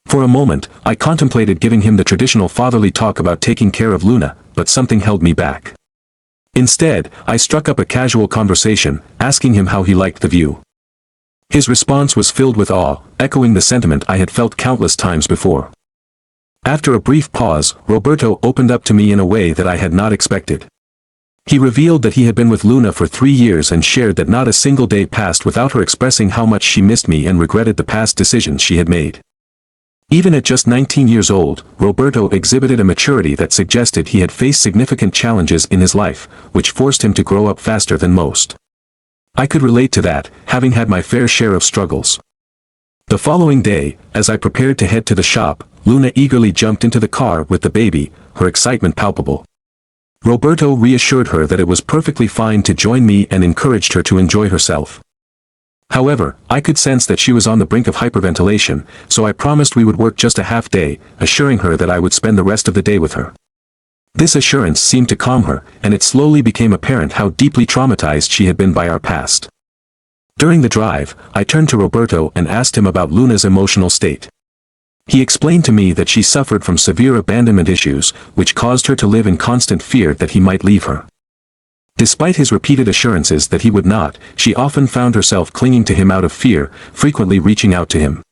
For a moment, I contemplated giving him the traditional fatherly talk about taking care of Luna, but something held me back. Instead, I struck up a casual conversation, asking him how he liked the view. His response was filled with awe, echoing the sentiment I had felt countless times before. After a brief pause, Roberto opened up to me in a way that I had not expected. He revealed that he had been with Luna for 3 years and shared that not a single day passed without her expressing how much she missed me and regretted the past decisions she had made. Even at just 19 years old, Roberto exhibited a maturity that suggested he had faced significant challenges in his life, which forced him to grow up faster than most. I could relate to that, having had my fair share of struggles. The following day, as I prepared to head to the shop, Luna eagerly jumped into the car with the baby, her excitement palpable. Roberto reassured her that it was perfectly fine to join me and encouraged her to enjoy herself. However, I could sense that she was on the brink of hyperventilation, so I promised we would work just a half day, assuring her that I would spend the rest of the day with her. This assurance seemed to calm her, and it slowly became apparent how deeply traumatized she had been by our past. During the drive, I turned to Roberto and asked him about Luna's emotional state. He explained to me that she suffered from severe abandonment issues, which caused her to live in constant fear that he might leave her. Despite his repeated assurances that he would not, she often found herself clinging to him out of fear, frequently reaching out to him.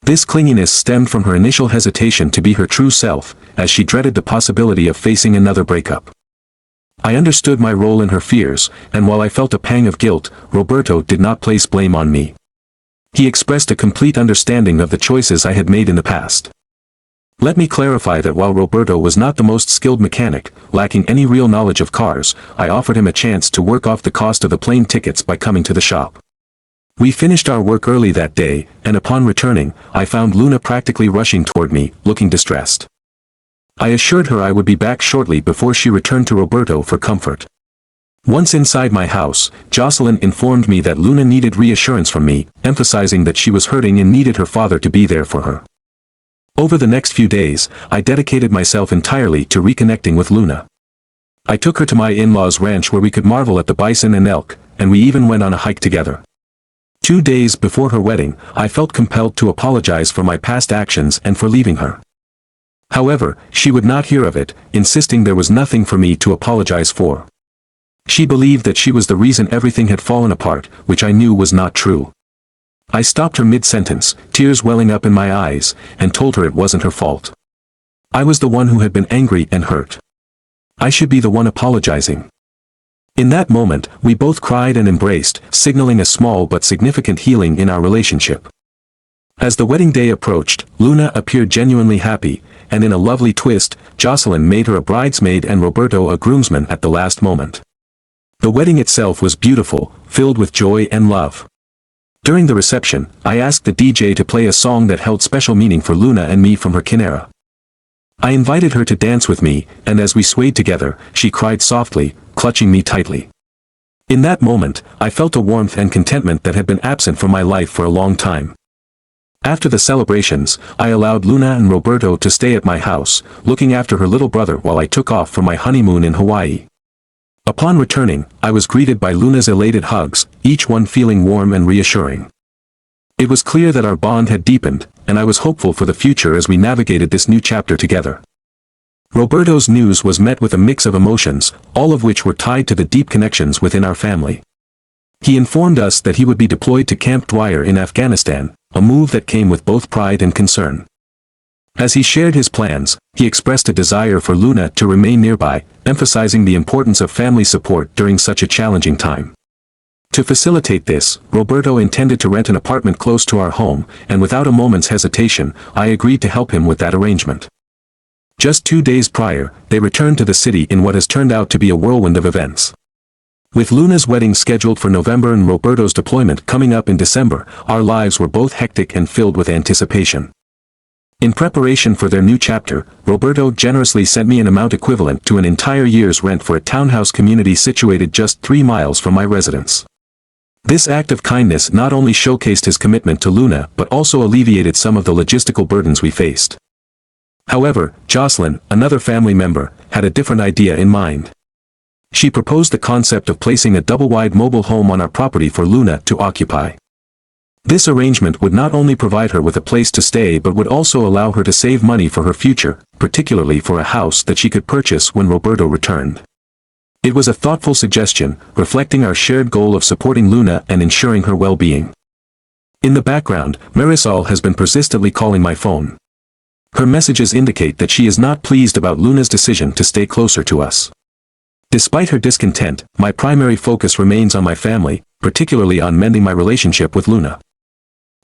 This clinginess stemmed from her initial hesitation to be her true self, as she dreaded the possibility of facing another breakup. I understood my role in her fears, and while I felt a pang of guilt, Roberto did not place blame on me. He expressed a complete understanding of the choices I had made in the past. Let me clarify that while Roberto was not the most skilled mechanic, lacking any real knowledge of cars, I offered him a chance to work off the cost of the plane tickets by coming to the shop. We finished our work early that day, and upon returning, I found Luna practically rushing toward me, looking distressed. I assured her I would be back shortly before she returned to Roberto for comfort. Once inside my house, Jocelyn informed me that Luna needed reassurance from me, emphasizing that she was hurting and needed her father to be there for her. Over the next few days, I dedicated myself entirely to reconnecting with Luna. I took her to my in-laws' ranch where we could marvel at the bison and elk, and we even went on a hike together. 2 days before her wedding, I felt compelled to apologize for my past actions and for leaving her. However, she would not hear of it, insisting there was nothing for me to apologize for. She believed that she was the reason everything had fallen apart, which I knew was not true. I stopped her mid-sentence, tears welling up in my eyes, and told her it wasn't her fault. I was the one who had been angry and hurt. I should be the one apologizing. In that moment, we both cried and embraced, signaling a small but significant healing in our relationship. As the wedding day approached, Luna appeared genuinely happy, and in a lovely twist, Jocelyn made her a bridesmaid and Roberto a groomsman at the last moment. The wedding itself was beautiful, filled with joy and love. During the reception, I asked the DJ to play a song that held special meaning for Luna and me from her quinera. I invited her to dance with me, and as we swayed together, she cried softly, clutching me tightly. In that moment, I felt a warmth and contentment that had been absent from my life for a long time. After the celebrations, I allowed Luna and Roberto to stay at my house, looking after her little brother while I took off for my honeymoon in Hawaii. Upon returning, I was greeted by Luna's elated hugs, each one feeling warm and reassuring. It was clear that our bond had deepened, and I was hopeful for the future as we navigated this new chapter together. Roberto's news was met with a mix of emotions, all of which were tied to the deep connections within our family. He informed us that he would be deployed to Camp Dwyer in Afghanistan, a move that came with both pride and concern. As he shared his plans, he expressed a desire for Luna to remain nearby, emphasizing the importance of family support during such a challenging time. To facilitate this, Roberto intended to rent an apartment close to our home, and without a moment's hesitation, I agreed to help him with that arrangement. Just 2 days prior, they returned to the city in what has turned out to be a whirlwind of events. With Luna's wedding scheduled for November and Roberto's deployment coming up in December, our lives were both hectic and filled with anticipation. In preparation for their new chapter, Roberto generously sent me an amount equivalent to an entire year's rent for a townhouse community situated just 3 miles from my residence. This act of kindness not only showcased his commitment to Luna but also alleviated some of the logistical burdens we faced. However, Jocelyn, another family member, had a different idea in mind. She proposed the concept of placing a double-wide mobile home on our property for Luna to occupy. This arrangement would not only provide her with a place to stay but would also allow her to save money for her future, particularly for a house that she could purchase when Roberto returned. It was a thoughtful suggestion, reflecting our shared goal of supporting Luna and ensuring her well-being. In the background, Marisol has been persistently calling my phone. Her messages indicate that she is not pleased about Luna's decision to stay closer to us. Despite her discontent, my primary focus remains on my family, particularly on mending my relationship with Luna.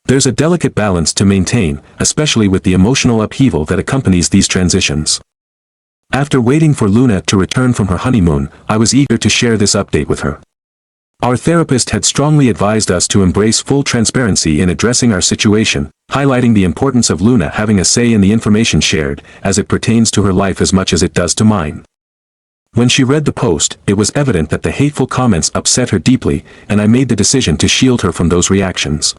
There's a delicate balance to maintain, especially with the emotional upheaval that accompanies these transitions. After waiting for Luna to return from her honeymoon, I was eager to share this update with her. Our therapist had strongly advised us to embrace full transparency in addressing our situation, highlighting the importance of Luna having a say in the information shared, as it pertains to her life as much as it does to mine. When she read the post, it was evident that the hateful comments upset her deeply, and I made the decision to shield her from those reactions.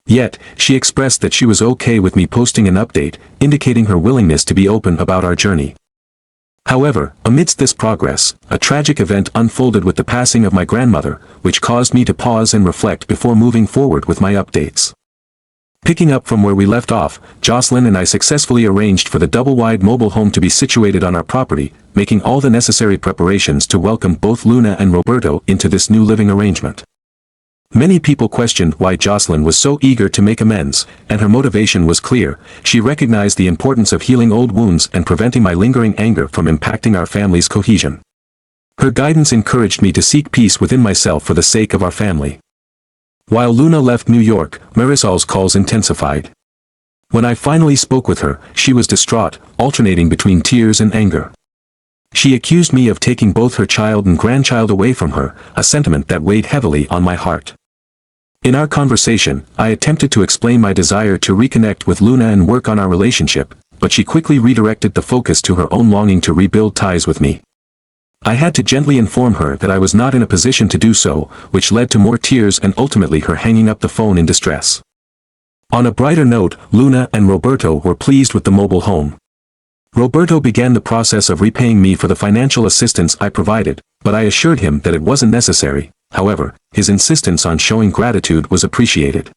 Yet, she expressed that she was okay with me posting an update, indicating her willingness to be open about our journey. However, amidst this progress, a tragic event unfolded with the passing of my grandmother, which caused me to pause and reflect before moving forward with my updates. Picking up from where we left off, Jocelyn and I successfully arranged for the double-wide mobile home to be situated on our property, making all the necessary preparations to welcome both Luna and Roberto into this new living arrangement. Many people questioned why Jocelyn was so eager to make amends, and her motivation was clear. She recognized the importance of healing old wounds and preventing my lingering anger from impacting our family's cohesion. Her guidance encouraged me to seek peace within myself for the sake of our family. While Luna left New York, Marisol's calls intensified. When I finally spoke with her, she was distraught, alternating between tears and anger. She accused me of taking both her child and grandchild away from her, a sentiment that weighed heavily on my heart. In our conversation, I attempted to explain my desire to reconnect with Luna and work on our relationship, but she quickly redirected the focus to her own longing to rebuild ties with me. I had to gently inform her that I was not in a position to do so, which led to more tears and ultimately her hanging up the phone in distress. On a brighter note, Luna and Roberto were pleased with the mobile home. Roberto began the process of repaying me for the financial assistance I provided, but I assured him that it wasn't necessary. However, his insistence on showing gratitude was appreciated.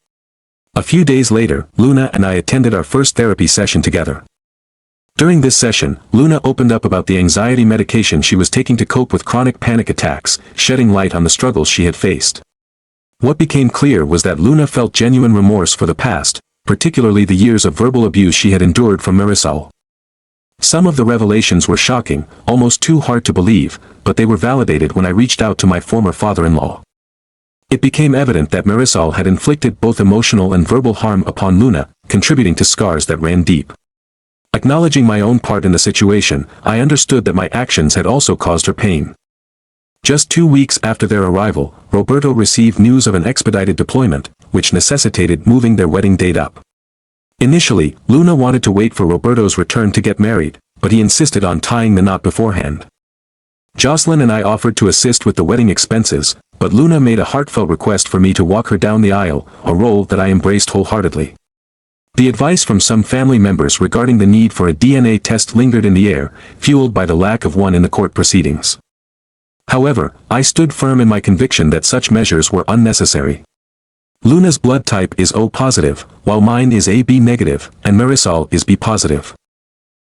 A few days later, Luna and I attended our first therapy session together. During this session, Luna opened up about the anxiety medication she was taking to cope with chronic panic attacks, shedding light on the struggles she had faced. What became clear was that Luna felt genuine remorse for the past, particularly the years of verbal abuse she had endured from Marisol. Some of the revelations were shocking, almost too hard to believe, but they were validated when I reached out to my former father-in-law. It became evident that Marisol had inflicted both emotional and verbal harm upon Luna, contributing to scars that ran deep. Acknowledging my own part in the situation, I understood that my actions had also caused her pain. Just 2 weeks after their arrival, Roberto received news of an expedited deployment, which necessitated moving their wedding date up. Initially, Luna wanted to wait for Roberto's return to get married, but he insisted on tying the knot beforehand. Jocelyn and I offered to assist with the wedding expenses, but Luna made a heartfelt request for me to walk her down the aisle, a role that I embraced wholeheartedly. The advice from some family members regarding the need for a DNA test lingered in the air, fueled by the lack of one in the court proceedings. However, I stood firm in my conviction that such measures were unnecessary. Luna's blood type is O positive, while mine is AB negative, and Marisol is B positive.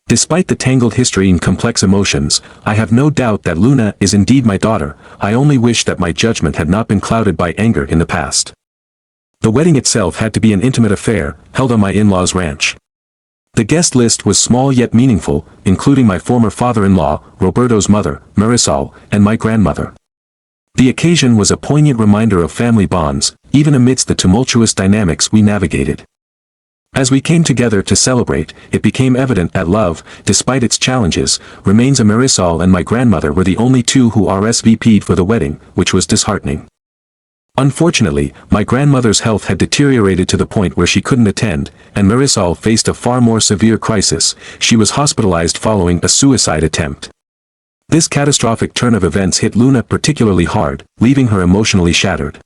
Despite the tangled history and complex emotions, I have no doubt that Luna is indeed my daughter. I only wish that my judgment had not been clouded by anger in the past. The wedding itself had to be an intimate affair, held on my in-laws' ranch. The guest list was small yet meaningful, including my former father-in-law, Roberto's mother, Marisol, and my grandmother. The occasion was a poignant reminder of family bonds, even amidst the tumultuous dynamics we navigated. As we came together to celebrate, it became evident that love, despite its challenges, remains. Marisol and my grandmother were the only two who RSVP'd for the wedding, which was disheartening. Unfortunately, my grandmother's health had deteriorated to the point where she couldn't attend, and Marisol faced a far more severe crisis. She was hospitalized following a suicide attempt. This catastrophic turn of events hit Luna particularly hard, leaving her emotionally shattered.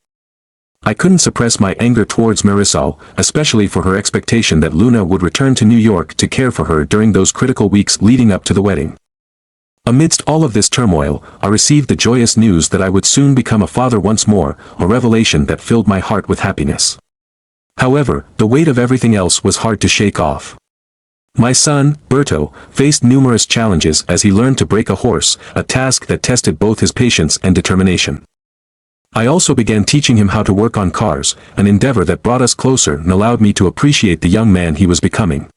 I couldn't suppress my anger towards Marisol, especially for her expectation that Luna would return to New York to care for her during those critical weeks leading up to the wedding. Amidst all of this turmoil, I received the joyous news that I would soon become a father once more, a revelation that filled my heart with happiness. However, the weight of everything else was hard to shake off. My son, Berto, faced numerous challenges as he learned to break a horse, a task that tested both his patience and determination. I also began teaching him how to work on cars, an endeavor that brought us closer and allowed me to appreciate the young man he was becoming.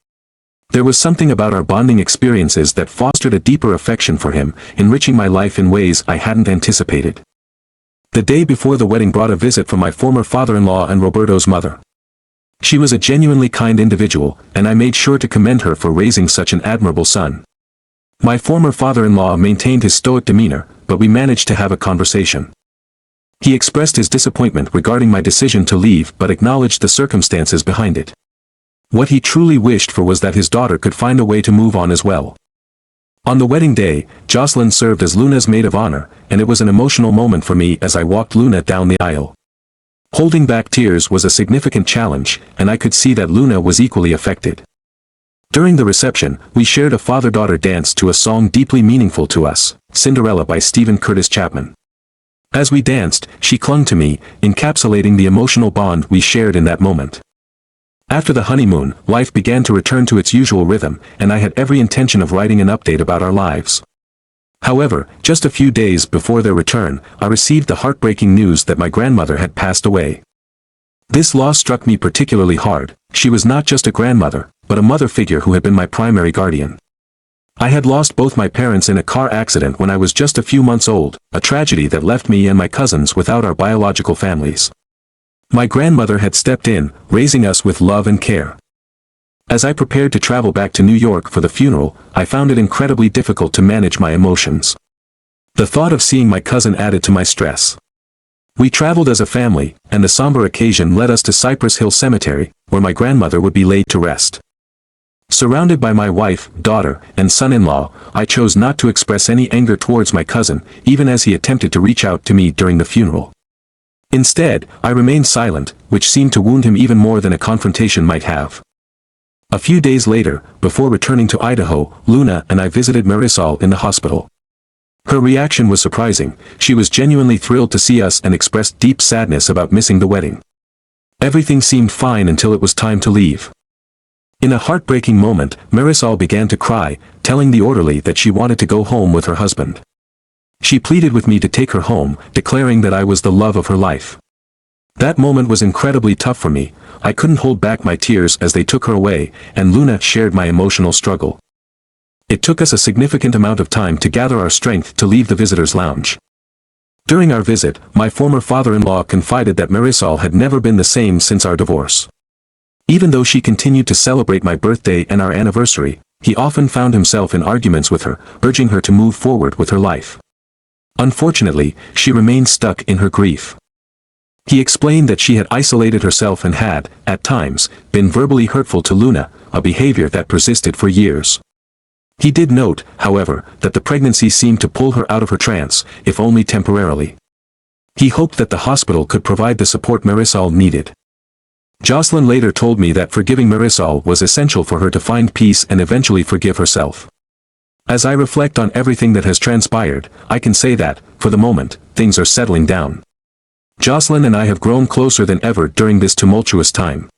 There was something about our bonding experiences that fostered a deeper affection for him, enriching my life in ways I hadn't anticipated. The day before the wedding brought a visit from my former father-in-law and Roberto's mother. She was a genuinely kind individual, and I made sure to commend her for raising such an admirable son. My former father-in-law maintained his stoic demeanor, but we managed to have a conversation. He expressed his disappointment regarding my decision to leave but acknowledged the circumstances behind it. What he truly wished for was that his daughter could find a way to move on as well. On the wedding day, Jocelyn served as Luna's maid of honor, and it was an emotional moment for me as I walked Luna down the aisle. Holding back tears was a significant challenge, and I could see that Luna was equally affected. During the reception, we shared a father-daughter dance to a song deeply meaningful to us, Cinderella by Stephen Curtis Chapman. As we danced, she clung to me, encapsulating the emotional bond we shared in that moment. After the honeymoon, life began to return to its usual rhythm, and I had every intention of writing an update about our lives. However, just a few days before their return, I received the heartbreaking news that my grandmother had passed away. This loss struck me particularly hard. She was not just a grandmother, but a mother figure who had been my primary guardian. I had lost both my parents in a car accident when I was just a few months old, a tragedy that left me and my cousins without our biological families. My grandmother had stepped in, raising us with love and care. As I prepared to travel back to New York for the funeral, I found it incredibly difficult to manage my emotions. The thought of seeing my cousin added to my stress. We traveled as a family, and the somber occasion led us to Cypress Hill Cemetery, where my grandmother would be laid to rest. Surrounded by my wife, daughter, and son-in-law, I chose not to express any anger towards my cousin, even as he attempted to reach out to me during the funeral. Instead, I remained silent, which seemed to wound him even more than a confrontation might have. A few days later, before returning to Idaho, Luna and I visited Marisol in the hospital. Her reaction was surprising. She was genuinely thrilled to see us and expressed deep sadness about missing the wedding. Everything seemed fine until it was time to leave. In a heartbreaking moment, Marisol began to cry, telling the orderly that she wanted to go home with her husband. She pleaded with me to take her home, declaring that I was the love of her life. That moment was incredibly tough for me. I couldn't hold back my tears as they took her away, and Luna shared my emotional struggle. It took us a significant amount of time to gather our strength to leave the visitors' lounge. During our visit, my former father-in-law confided that Marisol had never been the same since our divorce. Even though she continued to celebrate my birthday and our anniversary, he often found himself in arguments with her, urging her to move forward with her life. Unfortunately, she remained stuck in her grief. He explained that she had isolated herself and had, at times, been verbally hurtful to Luna, a behavior that persisted for years. He did note, however, that the pregnancy seemed to pull her out of her trance, if only temporarily. He hoped that the hospital could provide the support Marisol needed. Jocelyn later told me that forgiving Marisol was essential for her to find peace and eventually forgive herself. As I reflect on everything that has transpired, I can say that, for the moment, things are settling down. Jocelyn and I have grown closer than ever during this tumultuous time.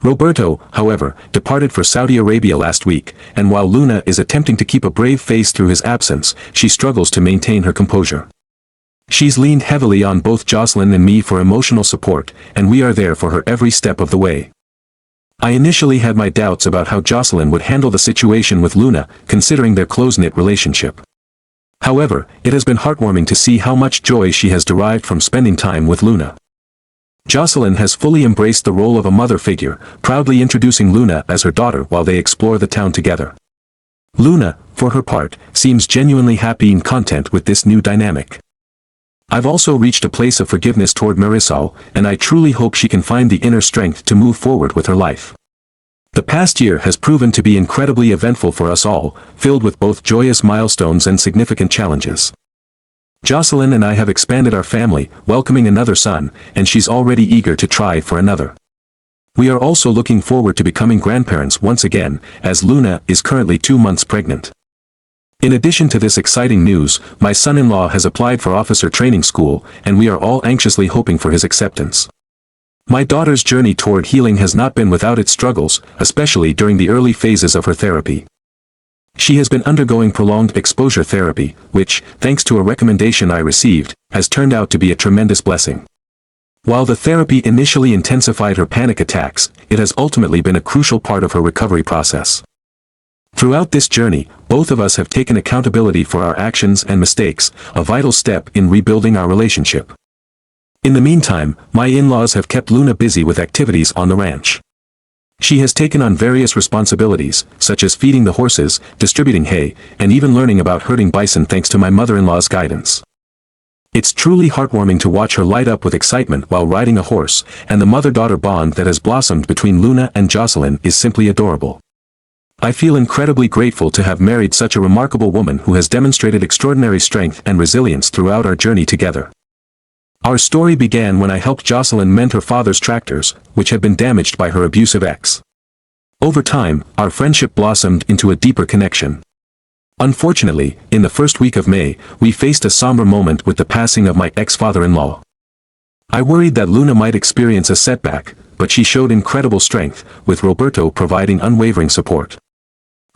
Roberto, however, departed for Saudi Arabia last week, and while Luna is attempting to keep a brave face through his absence, she struggles to maintain her composure. She's leaned heavily on both Jocelyn and me for emotional support, and we are there for her every step of the way. I initially had my doubts about how Jocelyn would handle the situation with Luna, considering their close-knit relationship. However, it has been heartwarming to see how much joy she has derived from spending time with Luna. Jocelyn has fully embraced the role of a mother figure, proudly introducing Luna as her daughter while they explore the town together. Luna, for her part, seems genuinely happy and content with this new dynamic. I've also reached a place of forgiveness toward Marisol, and I truly hope she can find the inner strength to move forward with her life. The past year has proven to be incredibly eventful for us all, filled with both joyous milestones and significant challenges. Jocelyn and I have expanded our family, welcoming another son, and she's already eager to try for another. We are also looking forward to becoming grandparents once again, as Luna is currently 2 months pregnant. In addition to this exciting news, my son-in-law has applied for officer training school, and we are all anxiously hoping for his acceptance. My daughter's journey toward healing has not been without its struggles, especially during the early phases of her therapy. She has been undergoing prolonged exposure therapy, which, thanks to a recommendation I received, has turned out to be a tremendous blessing. While the therapy initially intensified her panic attacks, it has ultimately been a crucial part of her recovery process. Throughout this journey, both of us have taken accountability for our actions and mistakes, a vital step in rebuilding our relationship. In the meantime, my in-laws have kept Luna busy with activities on the ranch. She has taken on various responsibilities, such as feeding the horses, distributing hay, and even learning about herding bison thanks to my mother-in-law's guidance. It's truly heartwarming to watch her light up with excitement while riding a horse, and the mother-daughter bond that has blossomed between Luna and Jocelyn is simply adorable. I feel incredibly grateful to have married such a remarkable woman who has demonstrated extraordinary strength and resilience throughout our journey together. Our story began when I helped Jocelyn mend her father's tractors, which had been damaged by her abusive ex. Over time, our friendship blossomed into a deeper connection. Unfortunately, in the first week of May, we faced a somber moment with the passing of my ex-father-in-law. I worried that Luna might experience a setback, but she showed incredible strength, with Roberto providing unwavering support.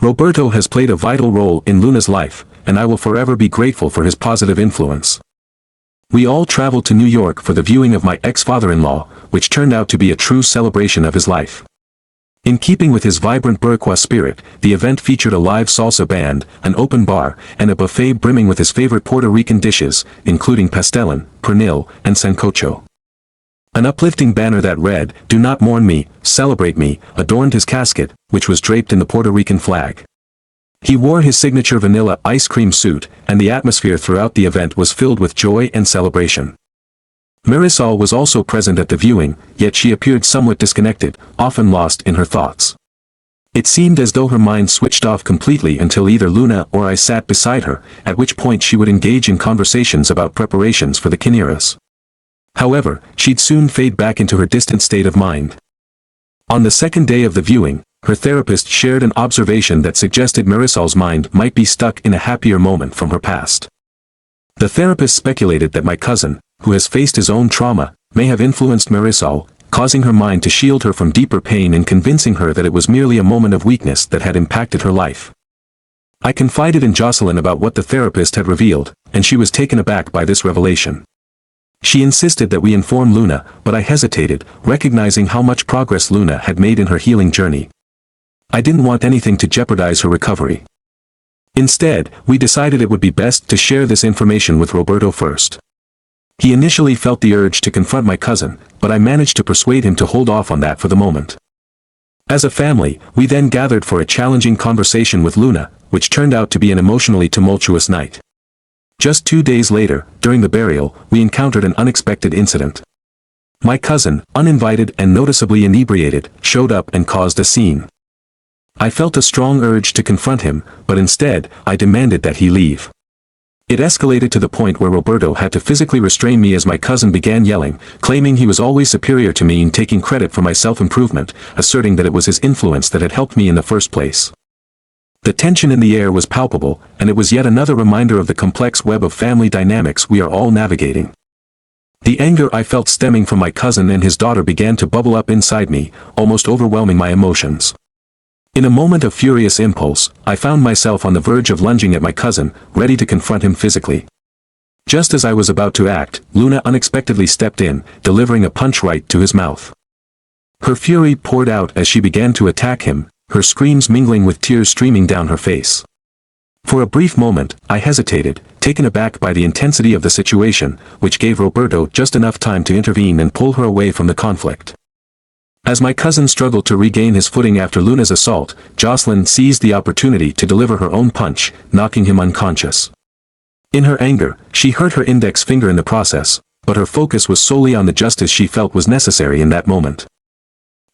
Roberto has played a vital role in Luna's life, and I will forever be grateful for his positive influence. We all traveled to New York for the viewing of my ex-father-in-law, which turned out to be a true celebration of his life. In keeping with his vibrant Iroquois spirit, the event featured a live salsa band, an open bar, and a buffet brimming with his favorite Puerto Rican dishes, including pastelón, pernil, and sancocho. An uplifting banner that read, "Do not mourn me, celebrate me," adorned his casket, which was draped in the Puerto Rican flag. He wore his signature vanilla ice cream suit, and the atmosphere throughout the event was filled with joy and celebration. Marisol was also present at the viewing, yet she appeared somewhat disconnected, often lost in her thoughts. It seemed as though her mind switched off completely until either Luna or I sat beside her, at which point she would engage in conversations about preparations for the quinieras. However, she'd soon fade back into her distant state of mind. On the second day of the viewing, her therapist shared an observation that suggested Marisol's mind might be stuck in a happier moment from her past. The therapist speculated that my cousin, who has faced his own trauma, may have influenced Marisol, causing her mind to shield her from deeper pain and convincing her that it was merely a moment of weakness that had impacted her life. I confided in Jocelyn about what the therapist had revealed, and she was taken aback by this revelation. She insisted that we inform Luna, but I hesitated, recognizing how much progress Luna had made in her healing journey. I didn't want anything to jeopardize her recovery. Instead, we decided it would be best to share this information with Roberto first. He initially felt the urge to confront my cousin, but I managed to persuade him to hold off on that for the moment. As a family, we then gathered for a challenging conversation with Luna, which turned out to be an emotionally tumultuous night. Just 2 days later, during the burial, we encountered an unexpected incident. My cousin, uninvited and noticeably inebriated, showed up and caused a scene. I felt a strong urge to confront him, but instead, I demanded that he leave. It escalated to the point where Roberto had to physically restrain me as my cousin began yelling, claiming he was always superior to me and taking credit for my self-improvement, asserting that it was his influence that had helped me in the first place. The tension in the air was palpable, and it was yet another reminder of the complex web of family dynamics we are all navigating. The anger I felt stemming from my cousin and his daughter began to bubble up inside me, almost overwhelming my emotions. In a moment of furious impulse, I found myself on the verge of lunging at my cousin, ready to confront him physically. Just as I was about to act, Luna unexpectedly stepped in, delivering a punch right to his mouth. Her fury poured out as she began to attack him, her screams mingling with tears streaming down her face. For a brief moment, I hesitated, taken aback by the intensity of the situation, which gave Roberto just enough time to intervene and pull her away from the conflict. As my cousin struggled to regain his footing after Luna's assault, Jocelyn seized the opportunity to deliver her own punch, knocking him unconscious. In her anger, she hurt her index finger in the process, but her focus was solely on the justice she felt was necessary in that moment.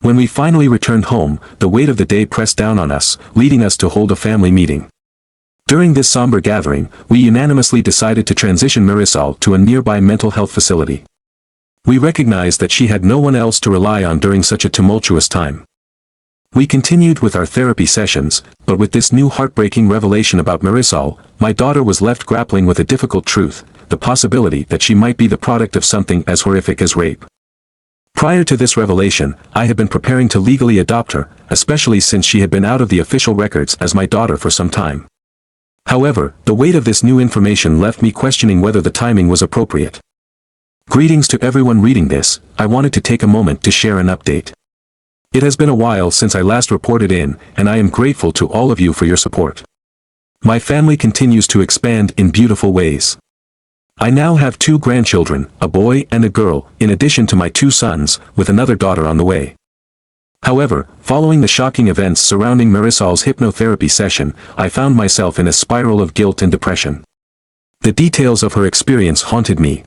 When we finally returned home, the weight of the day pressed down on us, leading us to hold a family meeting. During this somber gathering, we unanimously decided to transition Marisol to a nearby mental health facility. We recognized that she had no one else to rely on during such a tumultuous time. We continued with our therapy sessions, but with this new heartbreaking revelation about Marisol, my daughter was left grappling with a difficult truth, the possibility that she might be the product of something as horrific as rape. Prior to this revelation, I had been preparing to legally adopt her, especially since she had been out of the official records as my daughter for some time. However, the weight of this new information left me questioning whether the timing was appropriate. Greetings to everyone reading this. I wanted to take a moment to share an update. It has been a while since I last reported in, and I am grateful to all of you for your support. My family continues to expand in beautiful ways. I now have 2 grandchildren, a boy and a girl, in addition to my 2 sons, with another daughter on the way. However, following the shocking events surrounding Marisol's hypnotherapy session, I found myself in a spiral of guilt and depression. The details of her experience haunted me.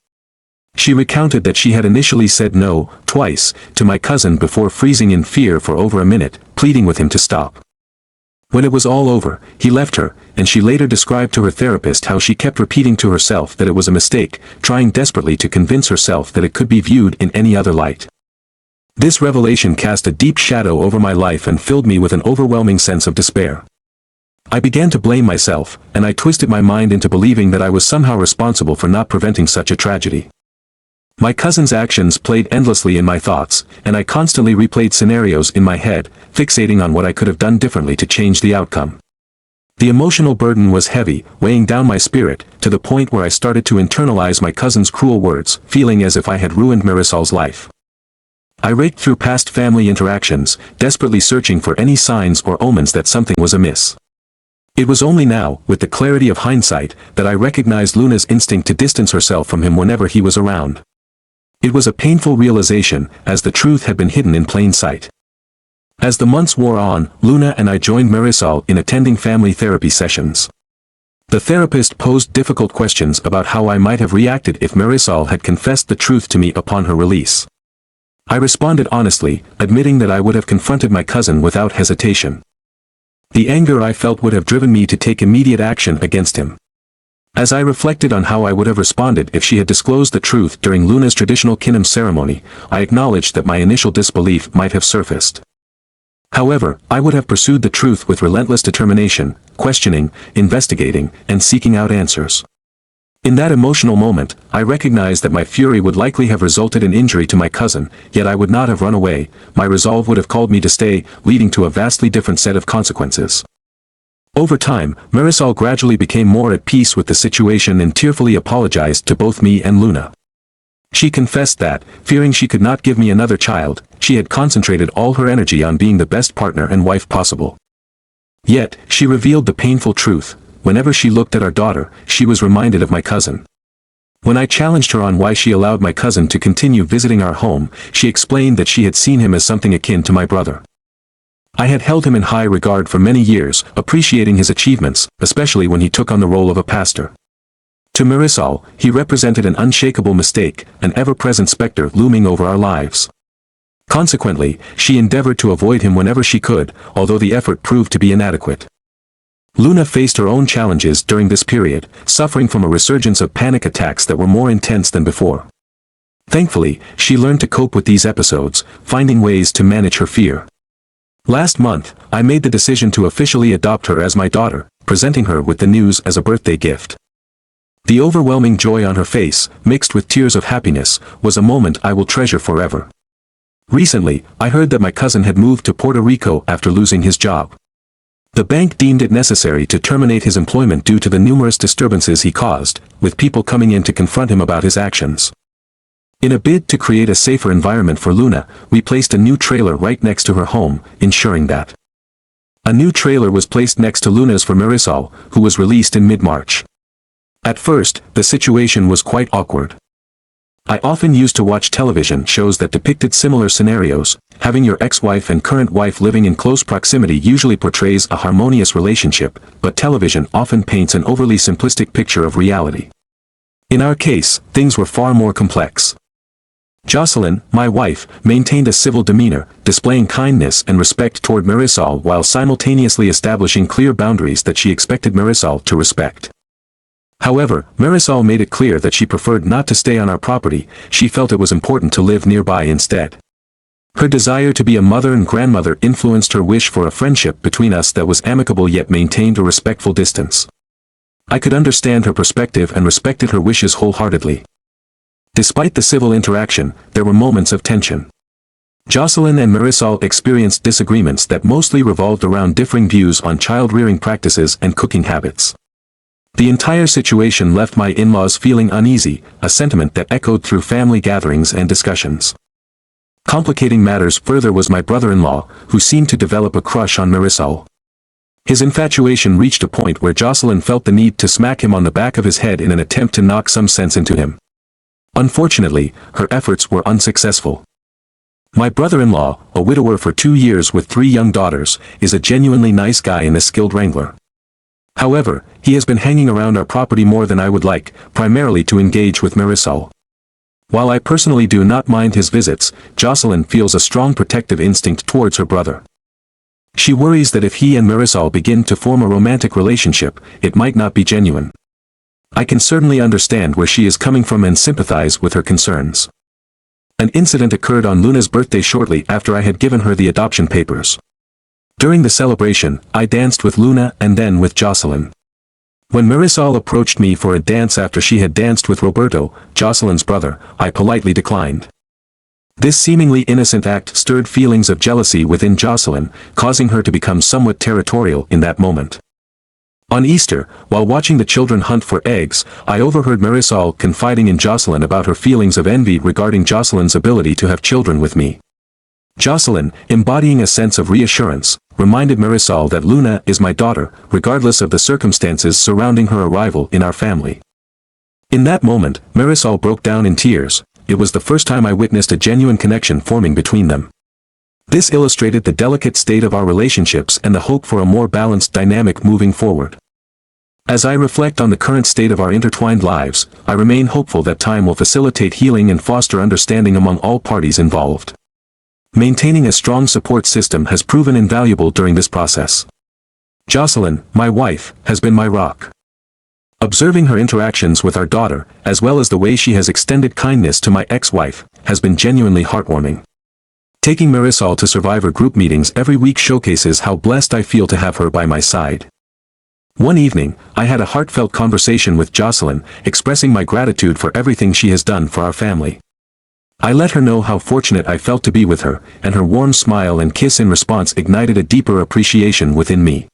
She recounted that she had initially said no, twice, to my cousin before freezing in fear for over a minute, pleading with him to stop. When it was all over, he left her, and she later described to her therapist how she kept repeating to herself that it was a mistake, trying desperately to convince herself that it could be viewed in any other light. This revelation cast a deep shadow over my life and filled me with an overwhelming sense of despair. I began to blame myself, and I twisted my mind into believing that I was somehow responsible for not preventing such a tragedy. My cousin's actions played endlessly in my thoughts, and I constantly replayed scenarios in my head, fixating on what I could have done differently to change the outcome. The emotional burden was heavy, weighing down my spirit, to the point where I started to internalize my cousin's cruel words, feeling as if I had ruined Marisol's life. I raked through past family interactions, desperately searching for any signs or omens that something was amiss. It was only now, with the clarity of hindsight, that I recognized Luna's instinct to distance herself from him whenever he was around. It was a painful realization, as the truth had been hidden in plain sight. As the months wore on, Luna and I joined Marisol in attending family therapy sessions. The therapist posed difficult questions about how I might have reacted if Marisol had confessed the truth to me upon her release. I responded honestly, admitting that I would have confronted my cousin without hesitation. The anger I felt would have driven me to take immediate action against him. As I reflected on how I would have responded if she had disclosed the truth during Luna's traditional kinum ceremony, I acknowledged that my initial disbelief might have surfaced. However, I would have pursued the truth with relentless determination, questioning, investigating, and seeking out answers. In that emotional moment, I recognized that my fury would likely have resulted in injury to my cousin, yet I would not have run away. My resolve would have called me to stay, leading to a vastly different set of consequences. Over time, Marisol gradually became more at peace with the situation and tearfully apologized to both me and Luna. She confessed that, fearing she could not give me another child, she had concentrated all her energy on being the best partner and wife possible. Yet, she revealed the painful truth: whenever she looked at our daughter, she was reminded of my cousin. When I challenged her on why she allowed my cousin to continue visiting our home, she explained that she had seen him as something akin to my brother. I had held him in high regard for many years, appreciating his achievements, especially when he took on the role of a pastor. To Marisol, he represented an unshakable mistake, an ever-present specter looming over our lives. Consequently, she endeavored to avoid him whenever she could, although the effort proved to be inadequate. Luna faced her own challenges during this period, suffering from a resurgence of panic attacks that were more intense than before. Thankfully, she learned to cope with these episodes, finding ways to manage her fear. Last month, I made the decision to officially adopt her as my daughter, presenting her with the news as a birthday gift. The overwhelming joy on her face, mixed with tears of happiness, was a moment I will treasure forever. Recently, I heard that my cousin had moved to Puerto Rico after losing his job. The bank deemed it necessary to terminate his employment due to the numerous disturbances he caused, with people coming in to confront him about his actions. In a bid to create a safer environment for Luna, we placed a new trailer right next to her home, ensuring that a new trailer was placed next to Luna's for Marisol, who was released in mid-March. At first, the situation was quite awkward. I often used to watch television shows that depicted similar scenarios. Having your ex-wife and current wife living in close proximity usually portrays a harmonious relationship, but television often paints an overly simplistic picture of reality. In our case, things were far more complex. Jocelyn, my wife, maintained a civil demeanor, displaying kindness and respect toward Marisol while simultaneously establishing clear boundaries that she expected Marisol to respect. However, Marisol made it clear that she preferred not to stay on our property. She felt it was important to live nearby instead. Her desire to be a mother and grandmother influenced her wish for a friendship between us that was amicable yet maintained a respectful distance. I could understand her perspective and respected her wishes wholeheartedly. Despite the civil interaction, there were moments of tension. Jocelyn and Marisol experienced disagreements that mostly revolved around differing views on child-rearing practices and cooking habits. The entire situation left my in-laws feeling uneasy, a sentiment that echoed through family gatherings and discussions. Complicating matters further was my brother-in-law, who seemed to develop a crush on Marisol. His infatuation reached a point where Jocelyn felt the need to smack him on the back of his head in an attempt to knock some sense into him. Unfortunately, her efforts were unsuccessful. My brother-in-law, a widower for 2 years with 3 young daughters, is a genuinely nice guy and a skilled wrangler. However, he has been hanging around our property more than I would like, primarily to engage with Marisol. While I personally do not mind his visits, Jocelyn feels a strong protective instinct towards her brother. She worries that if he and Marisol begin to form a romantic relationship, it might not be genuine. I can certainly understand where she is coming from and sympathize with her concerns. An incident occurred on Luna's birthday shortly after I had given her the adoption papers. During the celebration, I danced with Luna and then with Jocelyn. When Marisol approached me for a dance after she had danced with Roberto, Jocelyn's brother, I politely declined. This seemingly innocent act stirred feelings of jealousy within Jocelyn, causing her to become somewhat territorial in that moment. On Easter, while watching the children hunt for eggs, I overheard Marisol confiding in Jocelyn about her feelings of envy regarding Jocelyn's ability to have children with me. Jocelyn, embodying a sense of reassurance, reminded Marisol that Luna is my daughter, regardless of the circumstances surrounding her arrival in our family. In that moment, Marisol broke down in tears. It was the first time I witnessed a genuine connection forming between them. This illustrated the delicate state of our relationships and the hope for a more balanced dynamic moving forward. As I reflect on the current state of our intertwined lives, I remain hopeful that time will facilitate healing and foster understanding among all parties involved. Maintaining a strong support system has proven invaluable during this process. Jocelyn, my wife, has been my rock. Observing her interactions with our daughter, as well as the way she has extended kindness to my ex-wife, has been genuinely heartwarming. Taking Marisol to Survivor group meetings every week showcases how blessed I feel to have her by my side. One evening, I had a heartfelt conversation with Jocelyn, expressing my gratitude for everything she has done for our family. I let her know how fortunate I felt to be with her, and her warm smile and kiss in response ignited a deeper appreciation within me.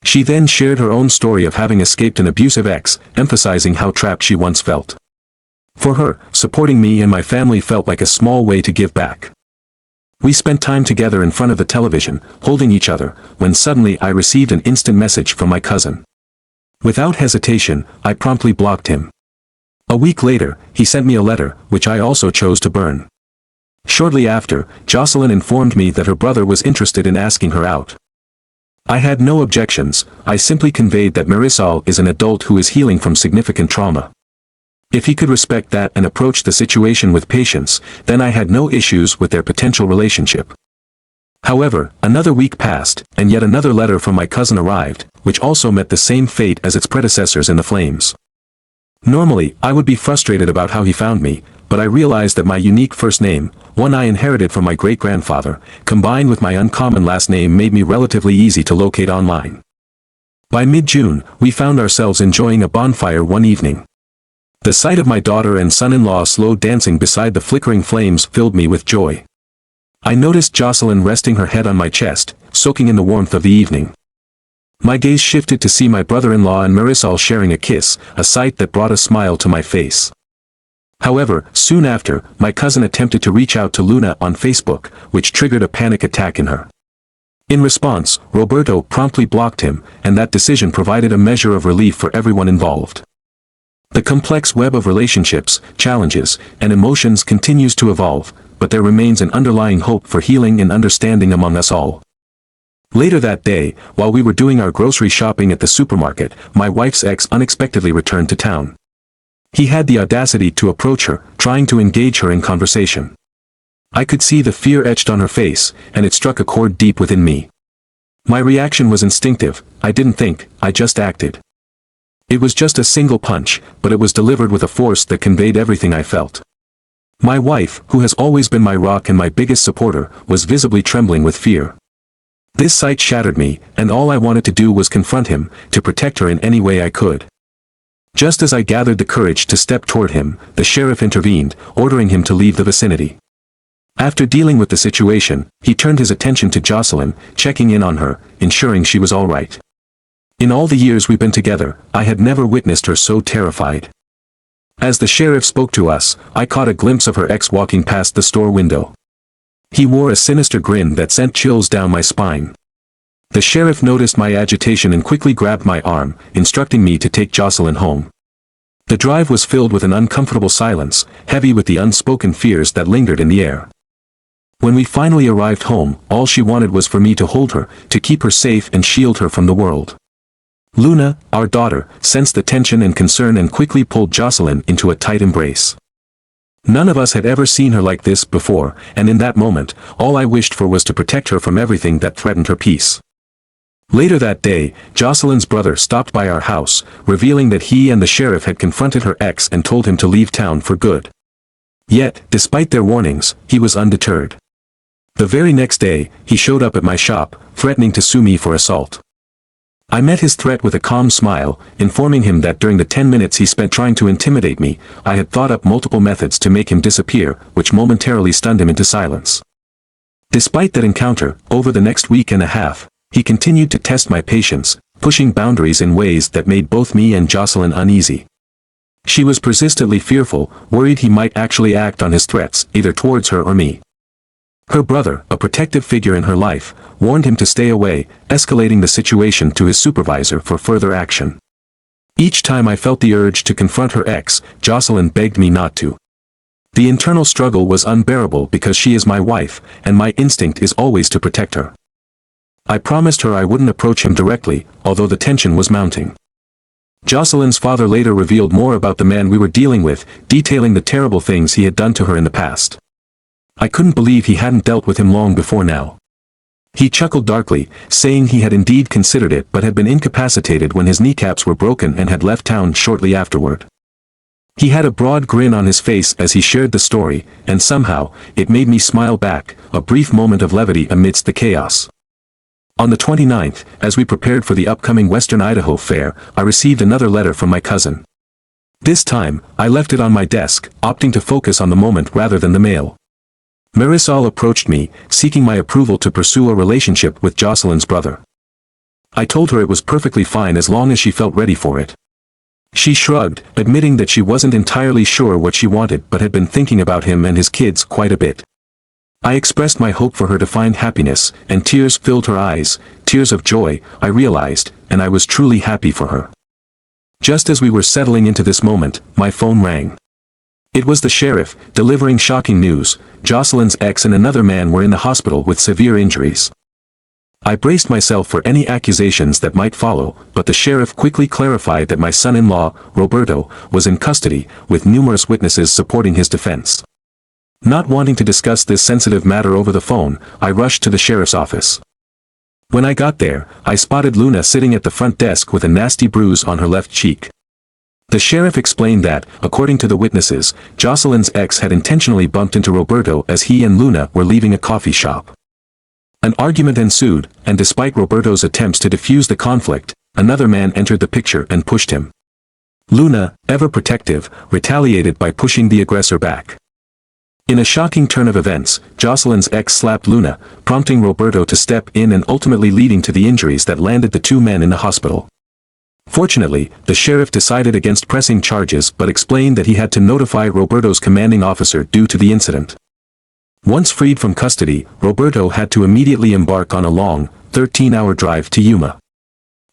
She then shared her own story of having escaped an abusive ex, emphasizing how trapped she once felt. For her, supporting me and my family felt like a small way to give back. We spent time together in front of the television, holding each other, when suddenly I received an instant message from my cousin. Without hesitation, I promptly blocked him. A week later, he sent me a letter, which I also chose to burn. Shortly after, Jocelyn informed me that her brother was interested in asking her out. I had no objections. I simply conveyed that Marisol is an adult who is healing from significant trauma. If he could respect that and approach the situation with patience, then I had no issues with their potential relationship. However, another week passed, and yet another letter from my cousin arrived, which also met the same fate as its predecessors in the flames. Normally, I would be frustrated about how he found me, but I realized that my unique first name, one I inherited from my great-grandfather, combined with my uncommon last name made me relatively easy to locate online. By mid-June, we found ourselves enjoying a bonfire one evening. The sight of my daughter and son-in-law slow dancing beside the flickering flames filled me with joy. I noticed Jocelyn resting her head on my chest, soaking in the warmth of the evening. My gaze shifted to see my brother-in-law and Marisol sharing a kiss, a sight that brought a smile to my face. However, soon after, my cousin attempted to reach out to Luna on Facebook, which triggered a panic attack in her. In response, Roberto promptly blocked him, and that decision provided a measure of relief for everyone involved. The complex web of relationships, challenges, and emotions continues to evolve, but there remains an underlying hope for healing and understanding among us all. Later that day, while we were doing our grocery shopping at the supermarket, my wife's ex unexpectedly returned to town. He had the audacity to approach her, trying to engage her in conversation. I could see the fear etched on her face, and it struck a chord deep within me. My reaction was instinctive. I didn't think, I just acted. It was just a single punch, but it was delivered with a force that conveyed everything I felt. My wife, who has always been my rock and my biggest supporter, was visibly trembling with fear. This sight shattered me, and all I wanted to do was confront him, to protect her in any way I could. Just as I gathered the courage to step toward him, the sheriff intervened, ordering him to leave the vicinity. After dealing with the situation, he turned his attention to Jocelyn, checking in on her, ensuring she was all right. In all the years we've been together, I had never witnessed her so terrified. As the sheriff spoke to us, I caught a glimpse of her ex walking past the store window. He wore a sinister grin that sent chills down my spine. The sheriff noticed my agitation and quickly grabbed my arm, instructing me to take Jocelyn home. The drive was filled with an uncomfortable silence, heavy with the unspoken fears that lingered in the air. When we finally arrived home, all she wanted was for me to hold her, to keep her safe and shield her from the world. Luna, our daughter, sensed the tension and concern and quickly pulled Jocelyn into a tight embrace. None of us had ever seen her like this before, and in that moment, all I wished for was to protect her from everything that threatened her peace. Later that day, Jocelyn's brother stopped by our house, revealing that he and the sheriff had confronted her ex and told him to leave town for good. Yet, despite their warnings, he was undeterred. The very next day, he showed up at my shop, threatening to sue me for assault. I met his threat with a calm smile, informing him that during the 10 minutes he spent trying to intimidate me, I had thought up multiple methods to make him disappear, which momentarily stunned him into silence. Despite that encounter, over the next week and a half, he continued to test my patience, pushing boundaries in ways that made both me and Jocelyn uneasy. She was persistently fearful, worried he might actually act on his threats, either towards her or me. Her brother, a protective figure in her life, warned him to stay away, escalating the situation to his supervisor for further action. Each time I felt the urge to confront her ex, Jocelyn begged me not to. The internal struggle was unbearable because she is my wife, and my instinct is always to protect her. I promised her I wouldn't approach him directly, although the tension was mounting. Jocelyn's father later revealed more about the man we were dealing with, detailing the terrible things he had done to her in the past. I couldn't believe he hadn't dealt with him long before now. He chuckled darkly, saying he had indeed considered it but had been incapacitated when his kneecaps were broken and had left town shortly afterward. He had a broad grin on his face as he shared the story, and somehow, it made me smile back, a brief moment of levity amidst the chaos. On the 29th, as we prepared for the upcoming Western Idaho Fair, I received another letter from my cousin. This time, I left it on my desk, opting to focus on the moment rather than the mail. Marisol approached me, seeking my approval to pursue a relationship with Jocelyn's brother. I told her it was perfectly fine as long as she felt ready for it. She shrugged, admitting that she wasn't entirely sure what she wanted but had been thinking about him and his kids quite a bit. I expressed my hope for her to find happiness, and tears filled her eyes, tears of joy, I realized, and I was truly happy for her. Just as we were settling into this moment, my phone rang. It was the sheriff, delivering shocking news. Jocelyn's ex and another man were in the hospital with severe injuries. I braced myself for any accusations that might follow, but the sheriff quickly clarified that my son-in-law, Roberto, was in custody, with numerous witnesses supporting his defense. Not wanting to discuss this sensitive matter over the phone, I rushed to the sheriff's office. When I got there, I spotted Luna sitting at the front desk with a nasty bruise on her left cheek. The sheriff explained that, according to the witnesses, Jocelyn's ex had intentionally bumped into Roberto as he and Luna were leaving a coffee shop. An argument ensued, and despite Roberto's attempts to defuse the conflict, another man entered the picture and pushed him. Luna, ever protective, retaliated by pushing the aggressor back. In a shocking turn of events, Jocelyn's ex slapped Luna, prompting Roberto to step in and ultimately leading to the injuries that landed the two men in the hospital. Fortunately, the sheriff decided against pressing charges but explained that he had to notify Roberto's commanding officer due to the incident. Once freed from custody, Roberto had to immediately embark on a long, 13-hour drive to Yuma.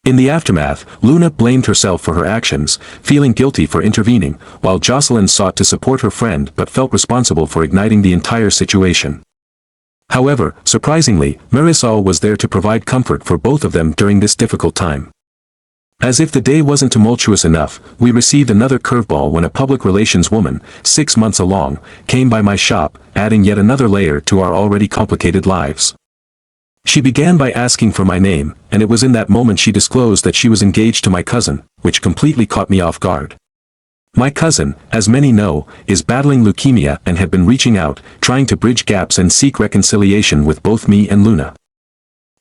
In the aftermath, Luna blamed herself for her actions, feeling guilty for intervening, while Jocelyn sought to support her friend but felt responsible for igniting the entire situation. However, surprisingly, Marisol was there to provide comfort for both of them during this difficult time. As if the day wasn't tumultuous enough, we received another curveball when a public relations woman, 6 months along, came by my shop, adding yet another layer to our already complicated lives. She began by asking for my name, and it was in that moment she disclosed that she was engaged to my cousin, which completely caught me off guard. My cousin, as many know, is battling leukemia and had been reaching out, trying to bridge gaps and seek reconciliation with both me and Luna.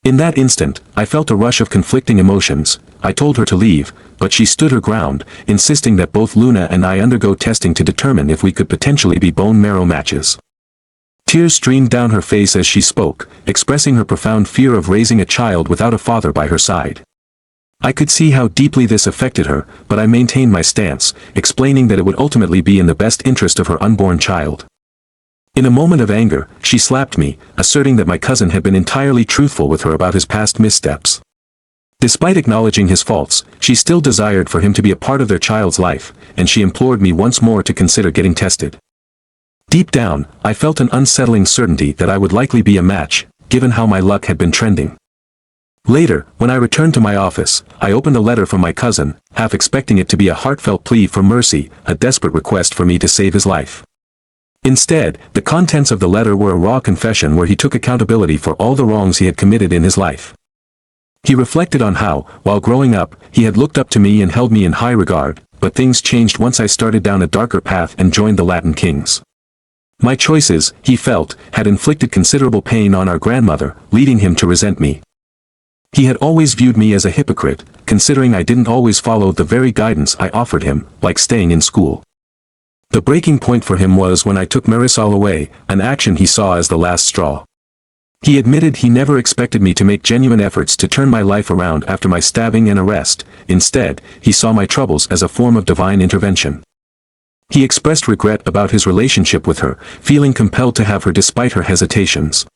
In that instant, I felt a rush of conflicting emotions. I told her to leave, but she stood her ground, insisting that both Luna and I undergo testing to determine if we could potentially be bone marrow matches. Tears streamed down her face as she spoke, expressing her profound fear of raising a child without a father by her side. I could see how deeply this affected her, but I maintained my stance, explaining that it would ultimately be in the best interest of her unborn child. In a moment of anger, she slapped me, asserting that my cousin had been entirely truthful with her about his past missteps. Despite acknowledging his faults, she still desired for him to be a part of their child's life, and she implored me once more to consider getting tested. Deep down, I felt an unsettling certainty that I would likely be a match, given how my luck had been trending. Later, when I returned to my office, I opened a letter from my cousin, half expecting it to be a heartfelt plea for mercy, a desperate request for me to save his life. Instead, the contents of the letter were a raw confession where he took accountability for all the wrongs he had committed in his life. He reflected on how, while growing up, he had looked up to me and held me in high regard, but things changed once I started down a darker path and joined the Latin Kings. My choices, he felt, had inflicted considerable pain on our grandmother, leading him to resent me. He had always viewed me as a hypocrite, considering I didn't always follow the very guidance I offered him, like staying in school. The breaking point for him was when I took Marisol away, an action he saw as the last straw. He admitted he never expected me to make genuine efforts to turn my life around after my stabbing and arrest. Instead, he saw my troubles as a form of divine intervention. He expressed regret about his relationship with her, feeling compelled to have her despite her hesitations.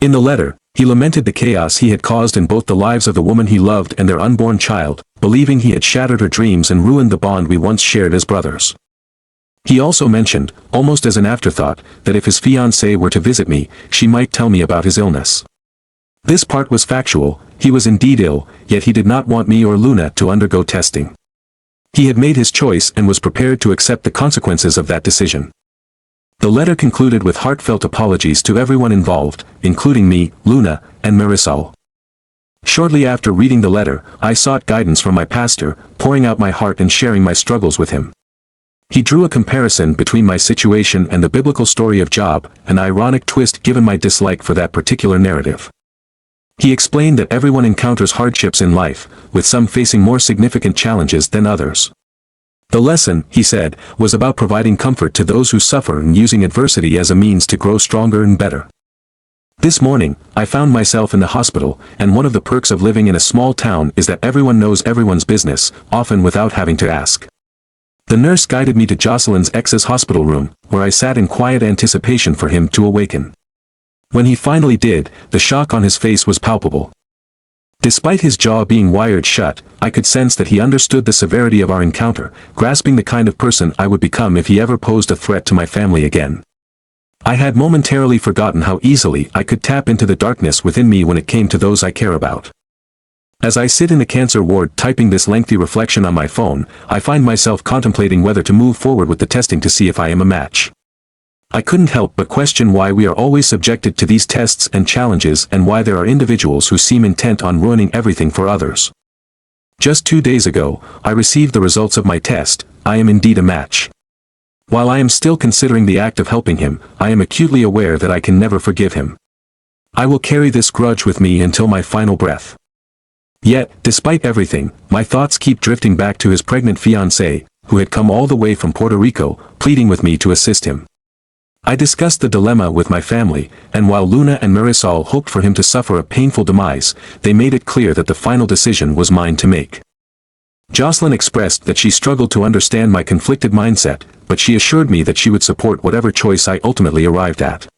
In the letter, he lamented the chaos he had caused in both the lives of the woman he loved and their unborn child, believing he had shattered her dreams and ruined the bond we once shared as brothers. He also mentioned, almost as an afterthought, that if his fiancée were to visit me, she might tell me about his illness. This part was factual, he was indeed ill, yet he did not want me or Luna to undergo testing. He had made his choice and was prepared to accept the consequences of that decision. The letter concluded with heartfelt apologies to everyone involved, including me, Luna, and Marisol. Shortly after reading the letter, I sought guidance from my pastor, pouring out my heart and sharing my struggles with him. He drew a comparison between my situation and the biblical story of Job, an ironic twist given my dislike for that particular narrative. He explained that everyone encounters hardships in life, with some facing more significant challenges than others. The lesson, he said, was about providing comfort to those who suffer and using adversity as a means to grow stronger and better. This morning, I found myself in the hospital, and one of the perks of living in a small town is that everyone knows everyone's business, often without having to ask. The nurse guided me to Jocelyn's ex's hospital room, where I sat in quiet anticipation for him to awaken. When he finally did, the shock on his face was palpable. Despite his jaw being wired shut, I could sense that he understood the severity of our encounter, grasping the kind of person I would become if he ever posed a threat to my family again. I had momentarily forgotten how easily I could tap into the darkness within me when it came to those I care about. As I sit in the cancer ward typing this lengthy reflection on my phone, I find myself contemplating whether to move forward with the testing to see if I am a match. I couldn't help but question why we are always subjected to these tests and challenges and why there are individuals who seem intent on ruining everything for others. Just 2 days ago, I received the results of my test. I am indeed a match. While I am still considering the act of helping him, I am acutely aware that I can never forgive him. I will carry this grudge with me until my final breath. Yet, despite everything, my thoughts keep drifting back to his pregnant fiancée, who had come all the way from Puerto Rico, pleading with me to assist him. I discussed the dilemma with my family, and while Luna and Marisol hoped for him to suffer a painful demise, they made it clear that the final decision was mine to make. Jocelyn expressed that she struggled to understand my conflicted mindset, but she assured me that she would support whatever choice I ultimately arrived at.